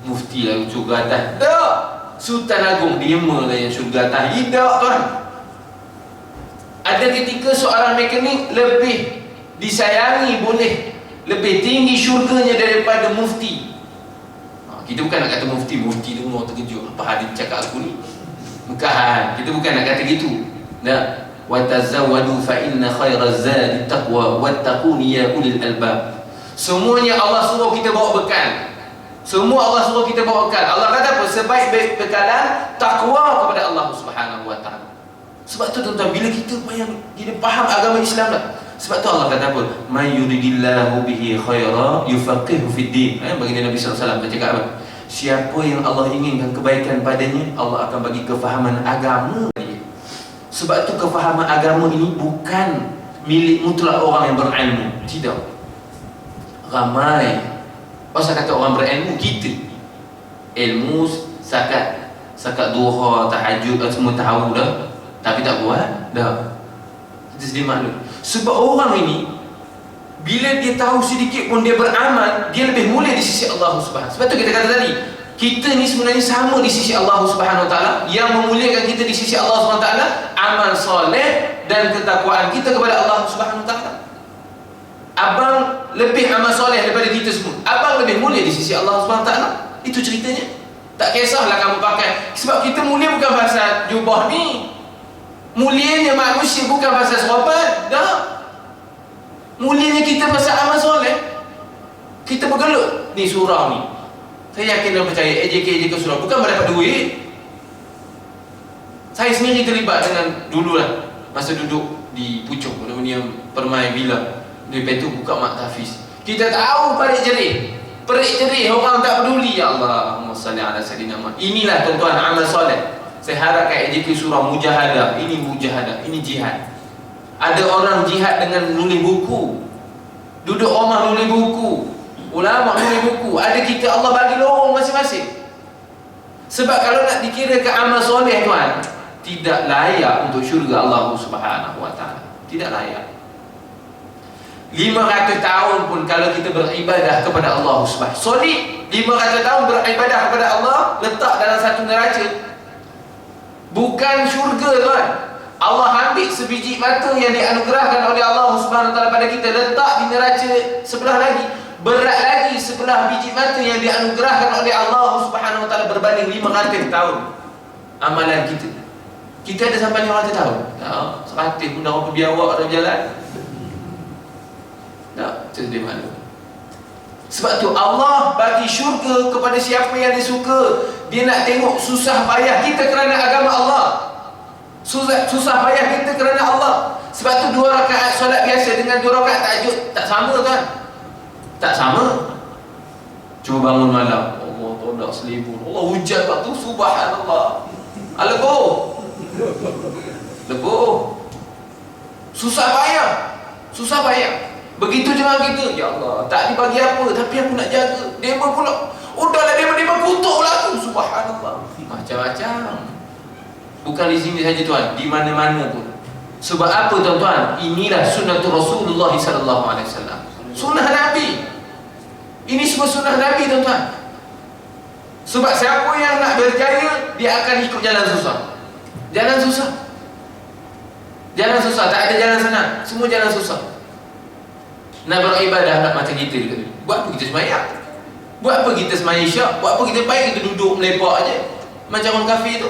Mufti lah syurga atas. Tak. Sultan Agung 5 lah yang syurga atas. Tidak, tuan. Ada ketika seorang mekanik lebih disayangi, boleh lebih tinggi syurganya daripada mufti. Kita bukan nak kata mufti tu orang terkejut, apa hadis cakap aku ni? Bukan, kita bukan nak kata gitu. Nah, wa tazawwadu fa inna khairaz zadi taqwa wattaquni ya ulil albab. Semuanya Allah suruh kita bawa bekal. Semua Allah suruh kita bawa bekal. Allah kata apa? Sebaik-baik bekalan takwa kepada Allah Subhanahu wa taala. Sebab tu tuan-tuan, bila kita faham agama Islam dah. Sebab tu Allah kata apa? May yuridillahu bihi khaira yufaqihu fid din. Baginda Nabi sallallahu alaihi wasallam cakap apa? Siapa yang Allah inginkan kebaikan padanya, Allah akan bagi kefahaman agama dia. Sebab tu kefahaman agama ini bukan milik mutlak orang yang berilmu. Tidak. Ramai. Pasal kata orang berilmu, kita ilmu Zakat duha, tahajud, semua tahu dah, tapi tak buat dah. Kita sedih maklum. Sebab orang ini bila dia tahu sedikit pun dia beramal, dia lebih mulia di sisi Allah Subhanahu. Sebab tu kita kata tadi, kita ni sebenarnya sama di sisi Allah Subhanahu Wa Taala. Yang memuliakan kita di sisi Allah Subhanahu Wa Taala amal soleh dan ketakwaan kita kepada Allah Subhanahu Wa Taala. Abang lebih amal soleh daripada kita semua. Abang lebih mulia di sisi Allah Subhanahu Wa Taala. Itu ceritanya. Tak kisahlah kamu pakai, sebab kita mulia bukan pasal jubah ni. Mulianya manusia bukan pasal serban, dah. Mulianya kita pasal amal soleh. Kita bergelut ni surau ni. Saya yakin dan percaya AJK surau bukan mendapat duit. Saya sendiri terlibat dengan dululah masa duduk di Pucuk, namanya Permai Villa. Lepas tu buka mak tahfiz. Kita tahu parik jerih. Perik jerih, orang tak peduli. Ya Allah, Allahumma salli ala sayyidina Muhammad. Inilah tuan-tuan amal soleh. Saya harapkan AJK surau mujahadah. Ini mujahadah, ini jihad. Ada orang jihad dengan nulis buku, duduk rumah nulis buku, ulama nulis buku. Ada kita, Allah bagi lorong masing-masing. Sebab kalau nak dikira ke amal soleh tuan, tidak layak untuk syurga Allah Subhanahu Wa Taala. Tidak layak. 500 tahun pun kalau kita beribadah kepada Allah Subhanahu solid, 500 tahun beribadah kepada Allah, letak dalam satu neraca, bukan syurga tuan. Allah ambil sebiji mata yang dianugerahkan oleh Allah Subhanahu Taala pada kita, letak di neraca sebelah lagi, berat lagi sebelah biji mata yang dianugerahkan oleh Allah Subhanahu Taala berbanding 500 tahun amalan kita. Kita ada sampai 500 tahun? Tak, 100 pun dah apa biawak dah berjalan. Tak, itu dia malu. Sebab tu Allah bagi syurga kepada siapa yang dia suka. Dia nak tengok susah payah kita kerana agama Allah, susah payah kita kerana Allah. Sebab tu 2 rakaat solat biasa dengan 2 rakaat tahajud tak sama kan? Tak sama. Cuba bangun malam, Allah todak selibur, Allah hujan waktu, subhanallah, legoh, susah payah. Begitu dengan kita, ya Allah, tak dibagi apa, tapi aku nak jaga. Dia pula, udahlah dia kutuklah aku, subhanallah. Macam-macam. Bukan di sini saja tuan, di mana-mana pun. Sebab apa tuan-tuan? Inilah sunnatul Rasulullah sallallahu alaihi wasallam. Sunnah Nabi. Ini semua sunnah Nabi tuan-tuan. Sebab siapa yang nak berjaya, dia akan ikut jalan susah. Jalan susah, tak ada jalan senang. Semua jalan susah. Nak beribadah nak macam kita juga. Buat apa kita semayang? Buat apa kita semayang isyak? Buat apa kita baik kita duduk melepak aja macam orang kafir tu?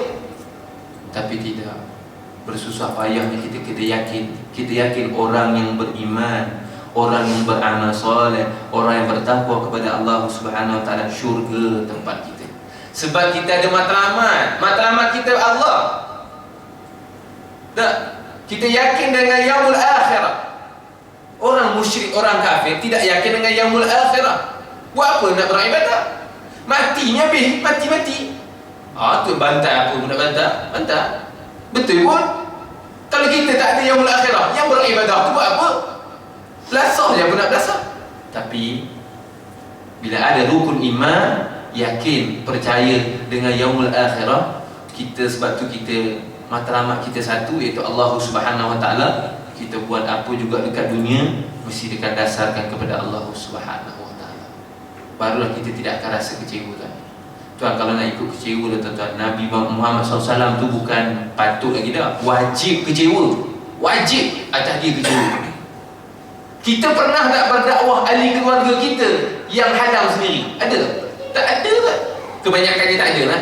Tapi tidak. Bersusah payahnya kita yakin orang yang beriman, orang yang beramal soleh, orang yang bertakwa kepada Allah Subhanahu Wa Taala, syurga tempat kita. Sebab kita ada matlamat kita Allah. Tak, kita yakin dengan yaumul akhirah. Orang musyrik, orang kafir tidak yakin dengan yaumul akhirah. Buat apa nak beribadah? Matinya habis, mati. Tu bantai apa pun nak bantah. Betul pun. Kalau kita tak ada yaumul akhirah, yang beribadah tu buat apa? Belasah je pun nak belasah. Tapi bila ada rukun iman, yakin, percaya dengan yaumul akhirah, kita sebab tu kita matlamat kita satu, iaitu Allah Subhanahu Wa Taala. Kita buat apa juga dekat dunia mesti dekat dasarkan kepada Allah Subhanahu Wa Taala. Barulah kita tidak akan rasa kecewa tuan. Tuan kalau nak ikut kecewa tuan-tuan, Nabi Muhammad SAW tu bukan patut lagi dah, wajib kecewa. Wajib atas dia kecewa. Kita pernah tak berdakwah ahli keluarga kita yang hadam sendiri? Ada? Tak ada kan? Kebanyakannya tak ada lah.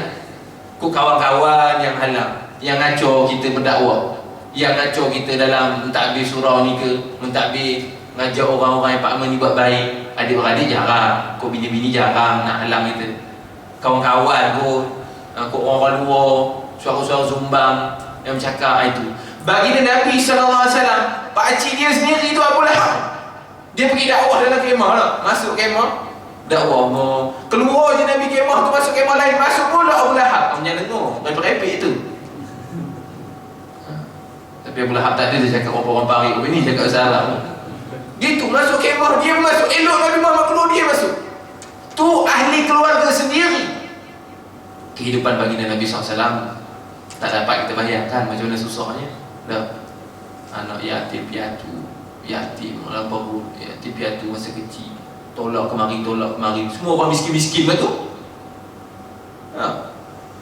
Kawan-kawan yang halang, yang ngacau kita berdakwah, yang ngacau kita dalam mentadbir surau ni ke, mentadbir ngajak orang-orang yang Pak Men ni buat baik. Adik-beradik jarang, kau bini-bini jarang nak halang kita. Kawan-kawan kau orang luar, suara-suara zumbang yang bercakap itu. Baginda Nabi SAW, pakcik dia sendiri tu Abu Lahab, dia pergi dakwah dalam kemah lah. Masuk kemah dakwah, keluar je Nabi kemah tu, masuk kemah lain, masuk pula Abu Lahab. Macam dengar repek-repek tu. Tapi Abu Lahab tak ada, dia cakap orang parik, ini cakap salah gitu. Masuk kemah, dia masuk, elok Nabi Muhammad keluar, dia masuk. Tu ahli keluarga sendiri. kehidupan baginda Nabi SAW tak dapat kita bayangkan macam mana susahnya. Dah anak yatim piatu, yatim melampau, yatim piatu masa kecil, tolak kemari, semua orang miskin-miskin betul.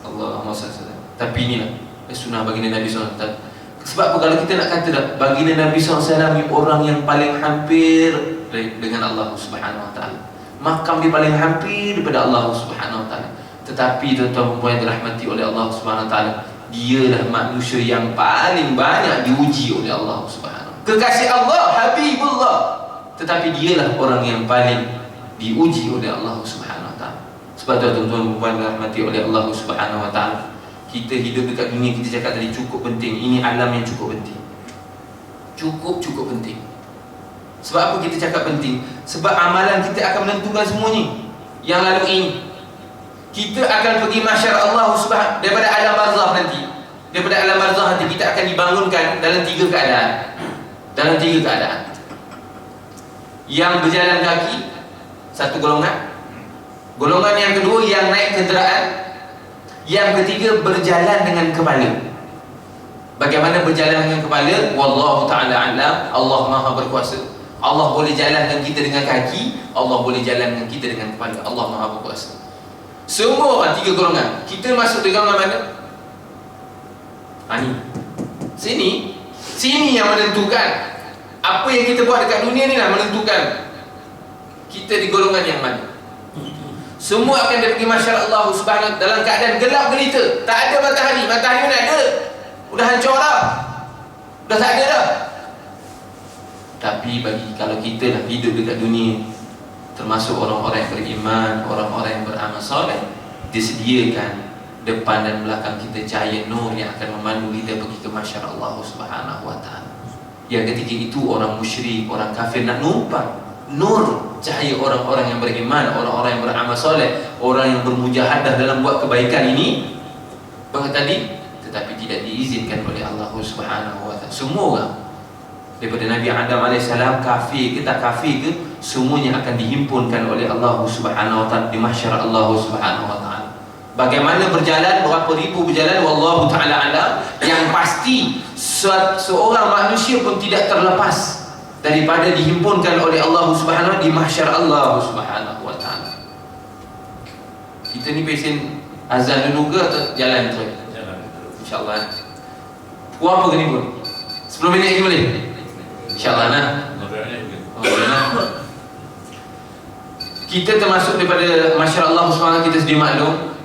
Allahumma salli. Tapi inilah sunnah baginda Nabi SAW. Sebab apa kalau kita nak kata dah baginda Nabi SAW ni orang yang paling hampir dengan Allah Subhanahu Wa Taala, makam dia paling hampir daripada Allah Subhanahu Wa Taala. Tetapi tuan-tuan dan puan yang dirahmati oleh Allah Subhanahu Wa Taala, dialah manusia yang paling banyak diuji oleh Allah Subhanahu. Kekasih Allah, Habibullah, tetapi dialah orang yang paling diuji oleh Allah Subhanahu Wa Taala. Sebab tuan-tuan dan puan dirahmati oleh Allah Subhanahu Wa Taala, kita hidup dekat dunia, kita cakap tadi cukup penting. Ini alam yang cukup penting. Cukup penting. Sebab apa kita cakap penting? Sebab amalan kita akan menentukan semuanya. Yang lalu ini kita akan pergi mahsyar Allah Subhanahu, daripada alam barzakh nanti. Daripada alam barzakh nanti kita akan dibangunkan dalam tiga keadaan. Yang berjalan kaki, satu golongan. Golongan yang kedua yang naik kenderaan. Yang ketiga berjalan dengan kepala. Bagaimana berjalan dengan kepala? Wallahu ta'ala alam. Allah Maha berkuasa. Allah boleh jalan dengan kita dengan kaki, Allah boleh jalan dengan kita dengan kepala. Allah Maha berkuasa. Semua orang tiga golongan. Kita masuk di golongan mana? Ni. Sini yang menentukan. Apa yang kita buat dekat dunia ni lah menentukan kita di golongan yang mana. Semua akan pergi masyarakat Allah Subhanahu dalam keadaan gelap gelita. Tak ada matahari. Matahari mana ada? Udah hancur dah. Dah tak ada dah. Tapi kalau kita nak hidup dekat dunia, termasuk orang-orang yang beriman, orang-orang yang beramal soleh, disediakan depan dan belakang kita cahaya nur yang akan memandu kita pergi ke masyarakat Allah Subhanahu Wa Taala. Yang ketika itu orang musyrik, orang kafir nak numpang nur cahaya orang-orang yang beriman, orang-orang yang beramal soleh, orang yang bermujahadah dalam buat kebaikan ini. Bahkan tadi, tetapi tidak diizinkan oleh Allah Subhanahu Wa Taala. Semua orang daripada Nabi Adam AS, kafir ke tak kafir ke, semuanya akan dihimpunkan oleh Allah Subhanahu Wa Taala di mahsyar Allah Subhanahu Wa Taala. Bagaimana berjalan, berapa ribu berjalan, wallahu ta'ala alam. Yang pasti seorang manusia pun tidak terlepas daripada dihimpunkan oleh Allah Subhanahu di mahsyar Allah Subhanahu Wa Taala. Kita ni pesen azan dulu ke atau jalan terus? Jalan terus. InsyaAllah. Apa ke ni pun? 10 minit lagi boleh? InsyaAllah nah. Kita termasuk daripada mahsyar Allah Subhanahu. Kita sedia maklum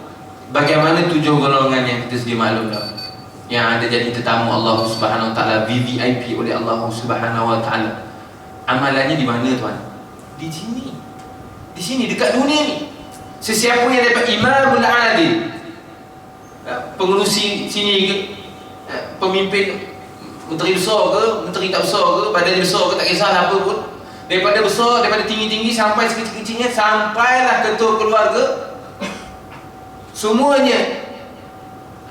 bagaimana 7 golongan yang kita sedia maklum dah, yang ada jadi tetamu Allah Subhanahu Wa Taala, VVIP oleh Allah Subhanahu Wa Taala. Amalannya di mana tuan? Di sini. Di sini dekat dunia ni. Sesiapa yang dapat imamul adil, pengerusi sini ke, pemimpin menteri besar ke, menteri tak besar ke, badan besar ke, tak kisah apa pun, daripada besar, daripada tinggi-tinggi sampai sekecil-kecilnya, sampailah ketua keluarga, semuanya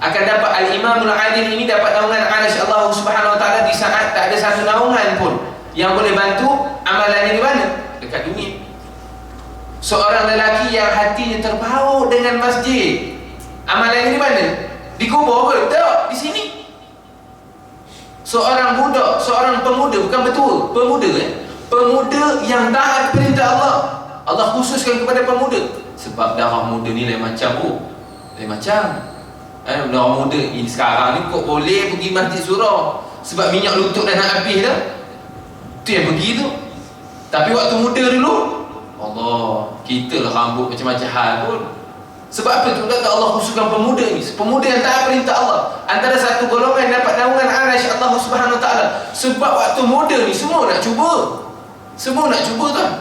akan dapat al-imamul adil ini, dapat naungan arsy Allah Subhanahu Wa Taala di saat tak ada satu naungan pun yang boleh bantu. Amalannya di mana? Dekat dunia. Seorang lelaki yang hatinya terpaut dengan masjid, amalannya di mana? Di kubur ke? Tak, di sini. Seorang budak, seorang pemuda, bukan betul, pemuda pemuda yang taat perintah Allah. Allah khususkan kepada pemuda. Sebab darah muda ni lain macam lain macam. Darah muda ini sekarang ni kok boleh pergi masjid surau sebab minyak lutut dah nak habis dah. Tu yang pergi tu. Tapi waktu muda dulu, Allah, kita lah rambut macam-macam hal pun. Sebab apa tu? Allah khususkan pemuda ni, pemuda yang taat perintah Allah, antara satu golongan dapat naungan arsy Allah Subhanahu Wa Taala. Sebab waktu muda ni semua nak cuba. Semua nak cuba tuan.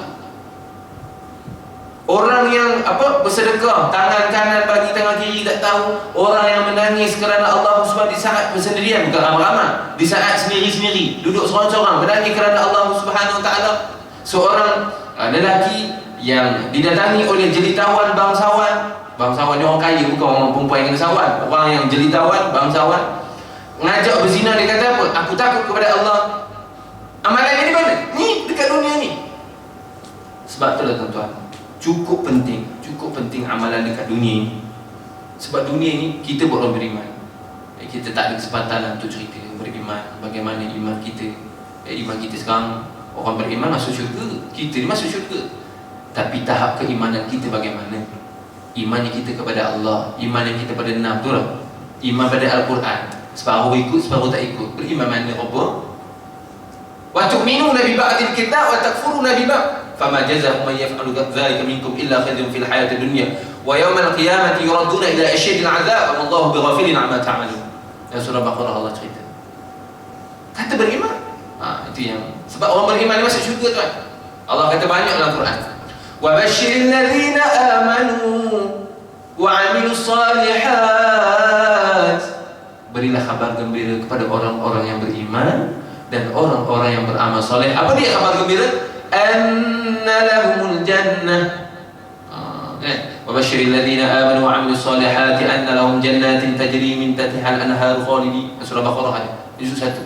Orang yang bersedekah, tangan kanan bagi tangan kiri tak tahu. Orang yang menangis kerana Allah Subhanahu di saat bersendirian, bukan ramai-ramai, di saat sendiri-sendiri, duduk seorang-seorang menangis kerana Allah Subhanahu Wa Taala. Seorang lelaki yang didatangi oleh jelitawan bangsawan. Bangsawan ni orang kaya, bukan orang perempuan yang kena sawan. Orang yang jelitawan, bangsawan, ngajak berzina. Dia kata apa? Aku takut kepada Allah. Amalannya di mana? Ni, dekat dunia ni. Sebab itulah tuan-tuan, cukup penting amalan dekat dunia ni. Sebab dunia ni kita buat orang beriman. Kita tak ada kesempatan untuk cerita beriman, bagaimana iman kita. Iman kita sekarang, orang beriman masuk syurga, kita ni masuk syurga. Tapi tahap keimanan kita bagaimana? Iman kita kepada Allah, iman kita pada enam tu lah. Iman pada Al-Quran, separuh ikut, separuh tak ikut. Beriman mana apa? Wa tu'minuna bi ba'dil kitab wa takfuruna bi ba'd. Fama jazaa'u man yaf'alu dzalika minkum illa khizyun fil hayatid dunya wa yawmal qiyamati yuradduna ila asyadil 'adzab wa Allahu bighafilin 'amma ta'malun. Dalam surah Baqarah Allah cerita. Kata beriman. Itu yang sebab orang beriman masuk syurga tuan. Allah kata banyak dalam Quran. Wa basyiril ladzina amanu wa 'amilus shalihat. Berilah kabar gembira kepada orang-orang yang beriman dan orang-orang yang beramal soleh. Apa dia kabar gembira? Anna lahumul jannah. Wa basyiril ladzina amanu wa 'amilus solihati anna lahum jannatin tajri min tahtiha al-anhar khalidin. Surah Baqarah ada juz 1.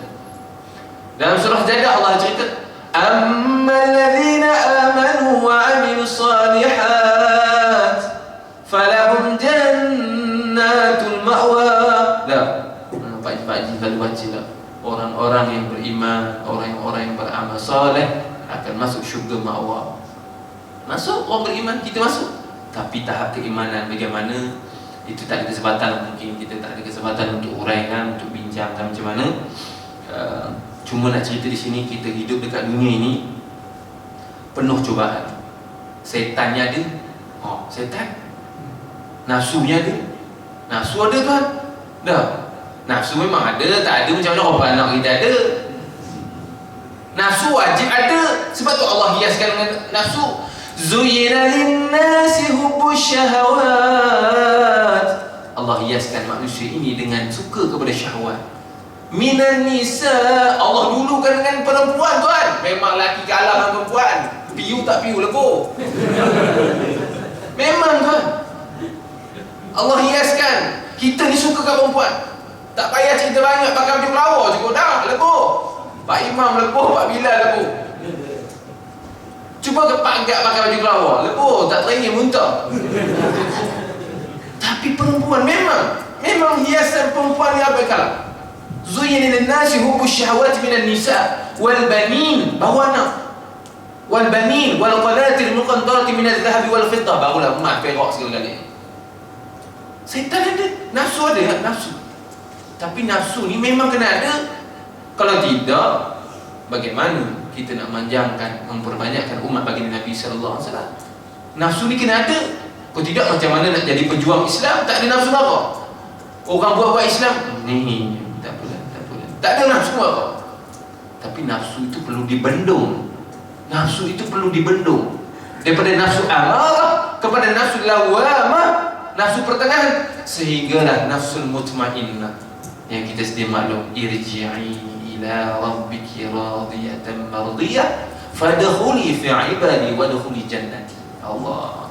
Dalam surah Jadah Allah cerita, ammal ladzina amanu wa 'amilus solihat falahum jannatul ma'wa. Pak Haji baca lah. Orang-orang yang beriman, orang-orang yang beramal soleh akan masuk syurga ma'wa. Masuk, orang beriman, kita masuk. Tapi tahap keimanan bagaimana, itu tak ada kesempatan. Mungkin kita tak ada kesempatan untuk uraikan, untuk bincangkan macam mana. Cuma nak cerita di sini, kita hidup dekat dunia ini penuh cubaan. Setannya ada. Setan. Nafsunya ada. Nafsu ada tuan. Dah. Nafsu memang ada, tak ada macam mana orang anak kita ada. Nafsu wajib ada. Sebab tu Allah hiaskan dengan nafsu. Zuyyina lin-nasi hubbus syahawat. Allah hiaskan manusia ini dengan suka kepada syahwat. Minan nisa. Allah dulukan dengan perempuan tuan. Memang lelaki kalah dengan perempuan. Piu tak piu lego. Memang tuan. Allah hiaskan. Kita ni suka kat perempuan. Tak payah cerita banyak, pakai baju pelawar cukup dah, lego. Pak Imam lego, Pak Bilal lego. Cuba ke Pak Gak pakai baju pelawar, lego, tak teringin muntah. Tapi perempuan memang hiasan perempuan ni apa kalah. Zuyyina lin-nasi hubbus syahawati minan nisa wal banin, baru anak. Wal banin wal qanatir muqantarati minadh dhahabi wal fiddah, barulah emas perak segala-galanya. Setan ada, nafsu ada, nafsu. Tapi nafsu ni memang kena ada. Kalau tidak, bagaimana kita nak manjangkan, memperbanyakkan umat baginda Nabi sallallahu alaihi wasallam? Nafsu ni kena ada. Kalau tidak, macam mana nak jadi pejuang Islam tak ada nafsu marah? Orang buat Islam ni tak apa. Tak ada nafsu marah. Tapi nafsu itu perlu dibendung. Nafsu itu perlu dibendung. Daripada nafsu amarah kepada nafsu lawamah, nafsu pertengahan, sehinggalah nafsul mutmainnah yang kita sedia maklum. Irji'i ila rabbiki radiyatan mardiyah fadkhuli fi ibadi wadkhuli jannati. Allah,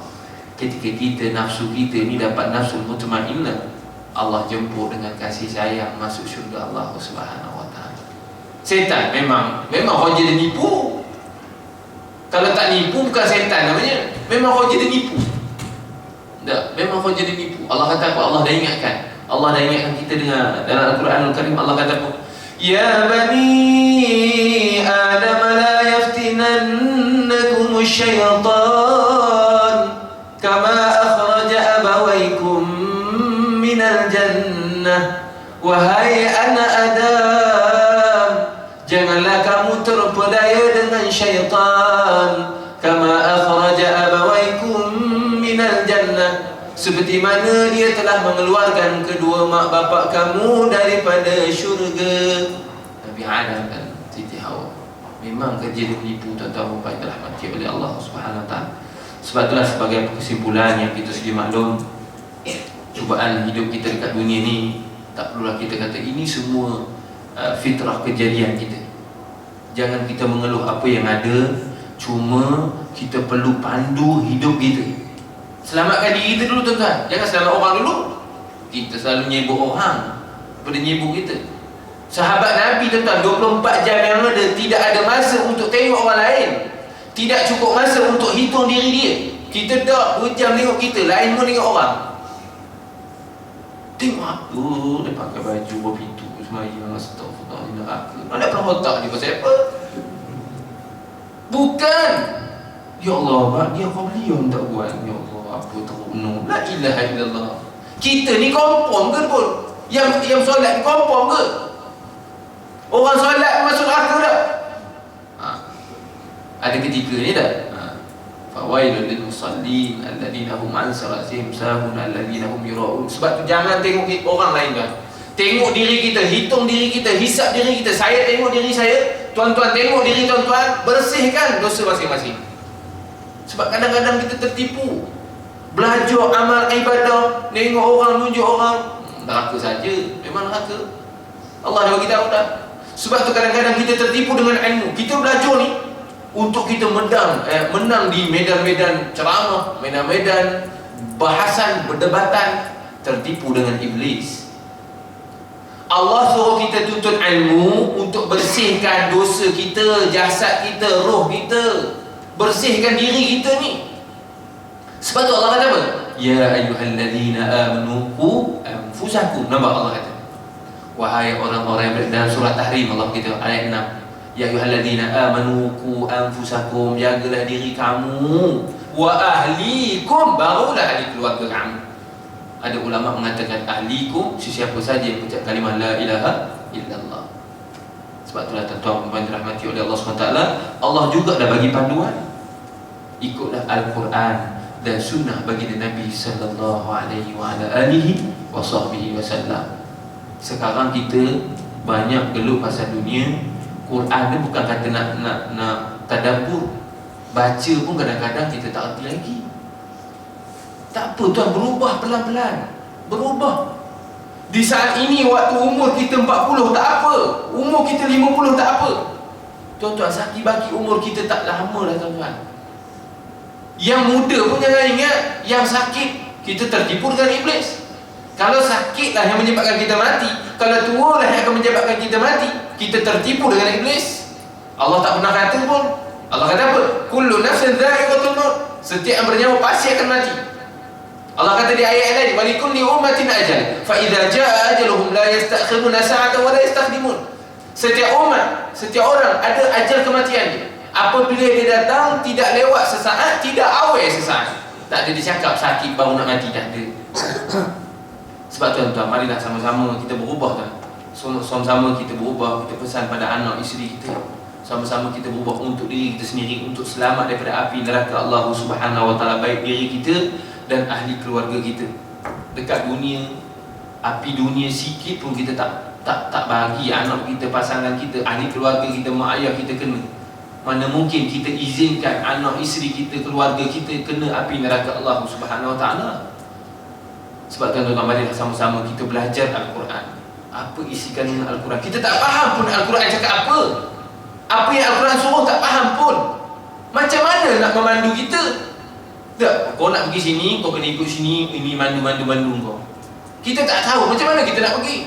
ketika kita, nafsu kita ni dapat nafsul mutmainnah, Allah jemput dengan kasih sayang masuk syurga Allah Subhanahu wa taala. Setan memang kau jadi nipu. Kalau tak nipu bukan setan namanya. Memang kau jadi nipu. Tak, memang kau jadi nipu. Allah kata apa? Allah dah ingatkan. Allah dah ingatkan kita dengan dalam Al-Quranul Karim. Allah kata apa? Ya bani Adam la yaftinannakum syaitan kama akhraja abawaykum minal jannah. Wahai anak Adam, janganlah kamu terpedaya dengan syaitan. Kama akhraja abawaykum minal jannah, seperti mana dia telah mengeluarkan kedua mak bapak kamu daripada syurga. Nabi Adam dan Siti Hawa. Memang kerja menipu tuan-tuan dan telah mati oleh Allah Subhanahu wa taala. Sebab itulah sebagai kesimpulan yang kita sedia maklum, cubaan hidup kita dekat dunia ni tak perlulah kita kata ini semua fitrah kejadian kita. Jangan kita mengeluh apa yang ada, cuma kita perlu pandu hidup kita. Selamatkan diri kita dulu tuan-tuan. Jangan selamat orang dulu. Kita selalu nyebuk orang daripada nyebuk kita. Sahabat Nabi tuan-tuan, 24 jam yang ada, tidak ada masa untuk tengok orang lain. Tidak cukup masa untuk hitung diri dia. Kita dah 2 jam tengok kita, lain pun tengok orang. Tengok apa dia pakai baju berpintu semayang, astagfirullah, di neraka. Ada pernah otak dia pasal apa? Bukan. Ya Allah, Pak, dia kau beli yang tak buat. Ya Allah, apa terbunuh. La ilaha illallah. Kita ni kompon ke pun? Yang solat ni kompon ke? Orang solat masuk neraka tak? Ada ketika ni tak? Fawailul lil musallin alladhina hum an salatihim sahun alladhina hum yura'un. Sebab tu jangan tengok orang lain kan. Tengok diri kita, hitung diri kita, hisap diri kita. Saya tengok diri saya, tuan-tuan tengok diri tuan-tuan, bersihkan dosa masing-masing. Sebab kadang-kadang kita tertipu. Belajar amal ibadah, tengok orang, nunjuk orang, neraka saja, memang neraka. Allah dah bagi tahu dah. Sebab tu kadang-kadang kita tertipu dengan ilmu. Kita belajar ni untuk kita menang di medan-medan ceramah, medan-medan bahasan, perdebatan, tertipu dengan iblis. Allah suruh kita tuntut ilmu untuk bersihkan dosa kita, jasad kita, roh kita, bersihkan diri kita ni. Sebab tu Allah kata apa? Ya ayyuhalladzina amanu qu anfusakum. Nampak Allah kata, wahai orang-orang yang dalam surah Tahrim, Allah kata ayat 6, ya ayyuhalladzina amanu qu anfusakum, jagalah diri kamu, wa ahlikum, barulah ahli keluarga kamu. Ada ulama mengatakan ahlikum sesiapa saja yang ucap kalimah la ilaha illallah. Sebab itulah tuan-tuan yang dirahmati oleh Allah SWT, Allah juga dah bagi panduan. Ikutlah Al-Quran dan sunnah bagi Nabi sallallahu alaihi wasallam. Sekarang kita banyak geluh pasal dunia. Quran ni bukan kata nak tadabbur. Baca pun kadang-kadang kita tak erti lagi. Tak apa tuan, berubah pelan-pelan. Berubah. Di saat ini waktu umur kita 40 tak apa, umur kita 50 tak apa. Tuan-tuan, sakit bagi umur kita tak lama dah tuan-tuan. Yang muda pun jangan ingat, yang sakit kita tertipu dengan iblis. Kalau sakitlah yang menyebabkan kita mati, kalau tua lah yang akan menyebabkan kita mati, kita tertipu dengan iblis. Allah tak pernah kata pun. Allah kata apa? Kullu nafsin dha'iqatul maut. Setiap yang bernyawa pasti akan mati. Allah kata di ayat lain, walikulli ummatin ajal, fa idza jaa ajaluhum la yastakhiruna sa'atan wa la yastaqdimun. Setiap umat, setiap orang ada ajal kematian dia. Apabila dia datang, tidak lewat sesaat, tidak awal sesaat. Tak ada dicakap sakit baru nak mati, tak ada. Sebab tuan-tuan, marilah sama-sama kita berubah tuan. Sama-sama kita berubah, kita pesan pada anak isteri kita. Sama-sama kita berubah untuk diri kita sendiri, untuk selamat daripada api neraka Allah Subhanahu wa taala, baik diri kita dan ahli keluarga kita. Dekat dunia, api dunia sikit pun kita tak bagi anak kita, pasangan kita, ahli keluarga kita, mak ayah kita kena. Mana mungkin kita izinkan anak isteri kita, keluarga kita kena api neraka Allah Subhanahu wa taala. Sebab tuan-tuan, marilah sama-sama kita belajar Al-Quran. Apa isi kandungan Al-Quran? Kita tak faham pun Al-Quran cakap apa. Apa yang Al-Quran suruh tak faham pun. Macam mana nak memandu kita? Tak, kau nak pergi sini, kau kena ikut sini, ini mandu kau. Kita tak tahu macam mana kita nak pergi.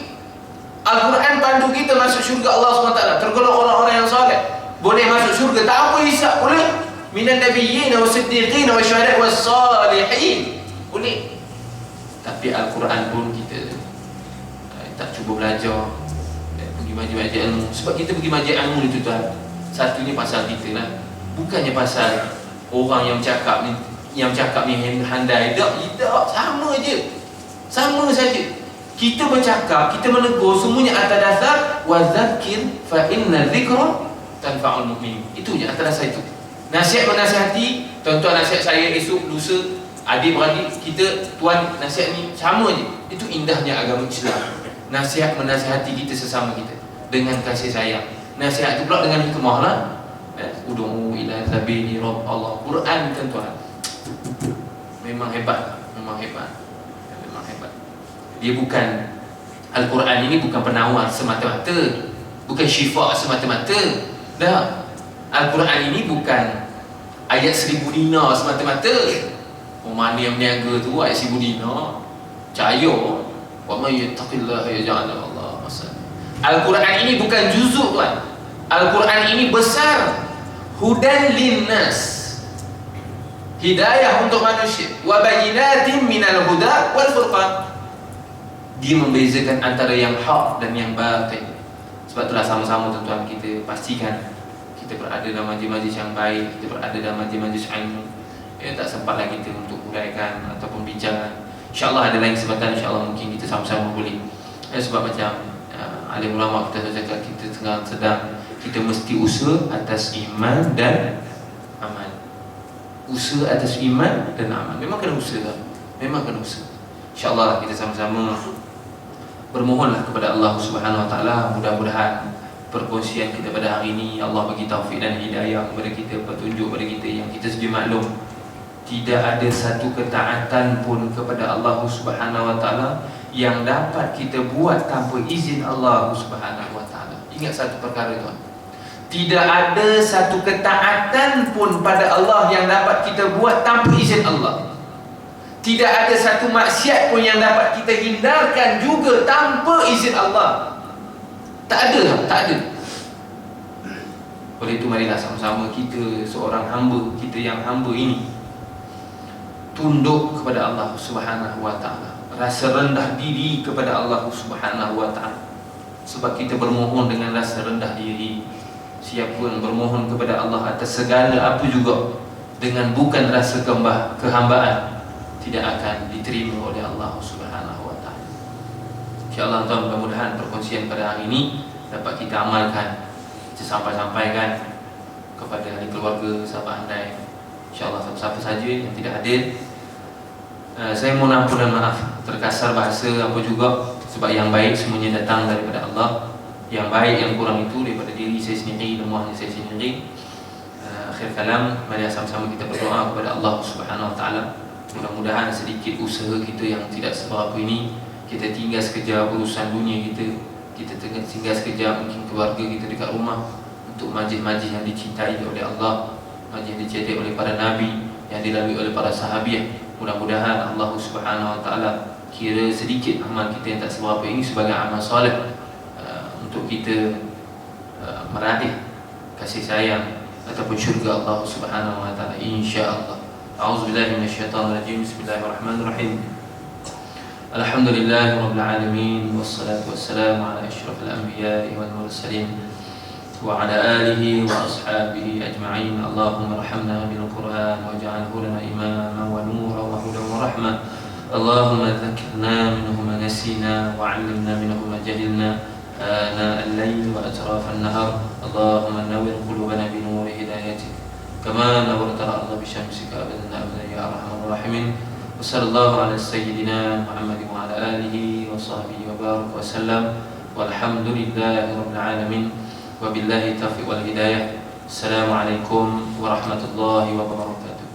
Al-Quran pandu kita masuk syurga Allah SWT, tergolong orang-orang yang soleh. Boleh masuk syurga, tak apa hisap, boleh. Minan nabiyyin wa siddiqin wa syuhada wa salihin, boleh. Tapi Al-Quran pun kita tak cuba belajar, pergi majlis ilmu. Sebab kita pergi majlis ilmu ni tuan, satu ni pasal kita lah, bukannya pasal orang yang cakap ni handai. Tak, sama je, sama saja. Kita bercakap, kita menegur, semuanya atas dasar wa dzakir fa inna dzikra tanfa'ul mu'min. Itu je atas dasar itu. Nasihat menasihati, tuan-tuan nasihat saya esok lusa, adik-beradik kita, tuan nasihat ni sama je. Itu indahnya agama Islam. Nasihat menasihati kita sesama kita dengan kasih sayang. Nasihat itu pula dengan hikmah lah. Ud'u ila sabili rabb Allah. Quran tuan-tuan memang hebat, memang hebat. Dia bukan, Al-Quran ini bukan penawar semata-mata, bukan syifa semata-mata. Dah, Al-Quran ini bukan ayat 1000 dinar semata-mata. Mana yang berniaga tu ayat 1000 dinar, percaya. Wa may yattaqillaha yaj'al Allah masal. Al-Quran ini bukan juzuk tuan. Al-Quran ini besar. Hudan linnas, hidayah untuk manusia. Wa bayyinatin minal huda wal furqan. Dia membezakan antara yang hak dan yang batil. Sebab itulah sama-sama tuan-tuan kita pastikan kita berada dalam majlis-majlis yang baik, kita berada dalam majlis-majlis ilmu. Tak sempatlah kita untuk huraikan ataupun bincang. InsyaAllah ada lain kesempatan, insyaAllah mungkin kita sama-sama boleh. Sebab macam alim ulama kita cakap, kita sedang kita mesti usaha atas iman dan amal. Usaha atas iman dan amal. Memang kena usaha. Memang kena usaha. InsyaAllah kita sama-sama bermohonlah kepada Allah Subhanahu Wa Taala, mudah-mudahan perkongsian kita pada hari ini Allah bagi taufik dan hidayah kepada kita, petunjuk kepada kita, yang kita sedia maklum tidak ada satu ketaatan pun kepada Allah Subhanahu Wa Taala yang dapat kita buat tanpa izin Allah Subhanahu Wa Taala. Ingat satu perkara tuan, tidak ada satu ketaatan pun pada Allah yang dapat kita buat tanpa izin Allah. Tidak ada satu maksiat pun yang dapat kita hindarkan juga tanpa izin Allah. Tak ada, tak ada. Oleh itu marilah sama-sama kita, seorang hamba, kita yang hamba ini, tunduk kepada Allah Subhanahu Wa Taala, rasa rendah diri kepada Allah Subhanahu Wa Taala. Sebab kita bermohon dengan rasa rendah diri. Siapa yang bermohon kepada Allah atas segala apa juga dengan bukan rasa kehambaan, tidak akan diterima oleh Allah Subhanahu Wa Taala. InsyaAllah tuan, mudah-mudahan perkongsian pada hari ini dapat kita amalkan, kita sampaikan kepada ahli keluarga, sahabat andai. InsyaAllah siapa-siapa saja yang tidak hadir, saya mohon ampun dan maaf terkasar bahasa apa juga, sebab yang baik semuanya datang daripada Allah. Yang baik, yang kurang itu daripada diri saya sendiri, lemahnya saya sendiri. Akhir kalam, mari sama-sama kita berdoa kepada Allah Subhanahu Wa Taala. Mudah-mudahan sedikit usaha kita yang tidak seberapa ini, kita tinggal sekejap urusan dunia kita, kita tinggal sekejap mungkin keluarga kita dekat rumah, untuk majlis-majlis yang dicintai oleh Allah, majlis yang dicintai oleh para Nabi, yang dilalui oleh para sahabiah. Mudah-mudahan Allah Subhanahu Wa Taala kira sedikit amal kita yang tak seberapa ini sebagai amal soleh, untuk kita meraih kasih sayang ataupun syurga Allah Subhanahu Wa Taala, insya-Allah. A'udzubillahi minasyaitonirrajim. Bismillahirrahmanirrahim. Alhamdulillahirabbil alamin, wassalatu wassalamu ala asyrafil anbiya'i wal mursalin wa ala alihi wa ashabihi ajma'in. Allahumma arhamna bil Qur'an waj'alhu lana imaman wa nuran wa hudan wa rahmah. Allahumma dzakkirna minhu ma nasina wa 'allimna minhu ma jahilna آناء الليل وأطراف النهار. اللهم نور قلوبنا بنور هدايتك كما نورت الأرض بشمسك أبدا أبدا يا أرحم الراحمين. وصلى الله على سيدنا محمد وعلى آله وصحبه وبارك وسلم والحمد لله رب العالمين وبالله التوفيق والهداية. السلام عليكم ورحمة الله وبركاته.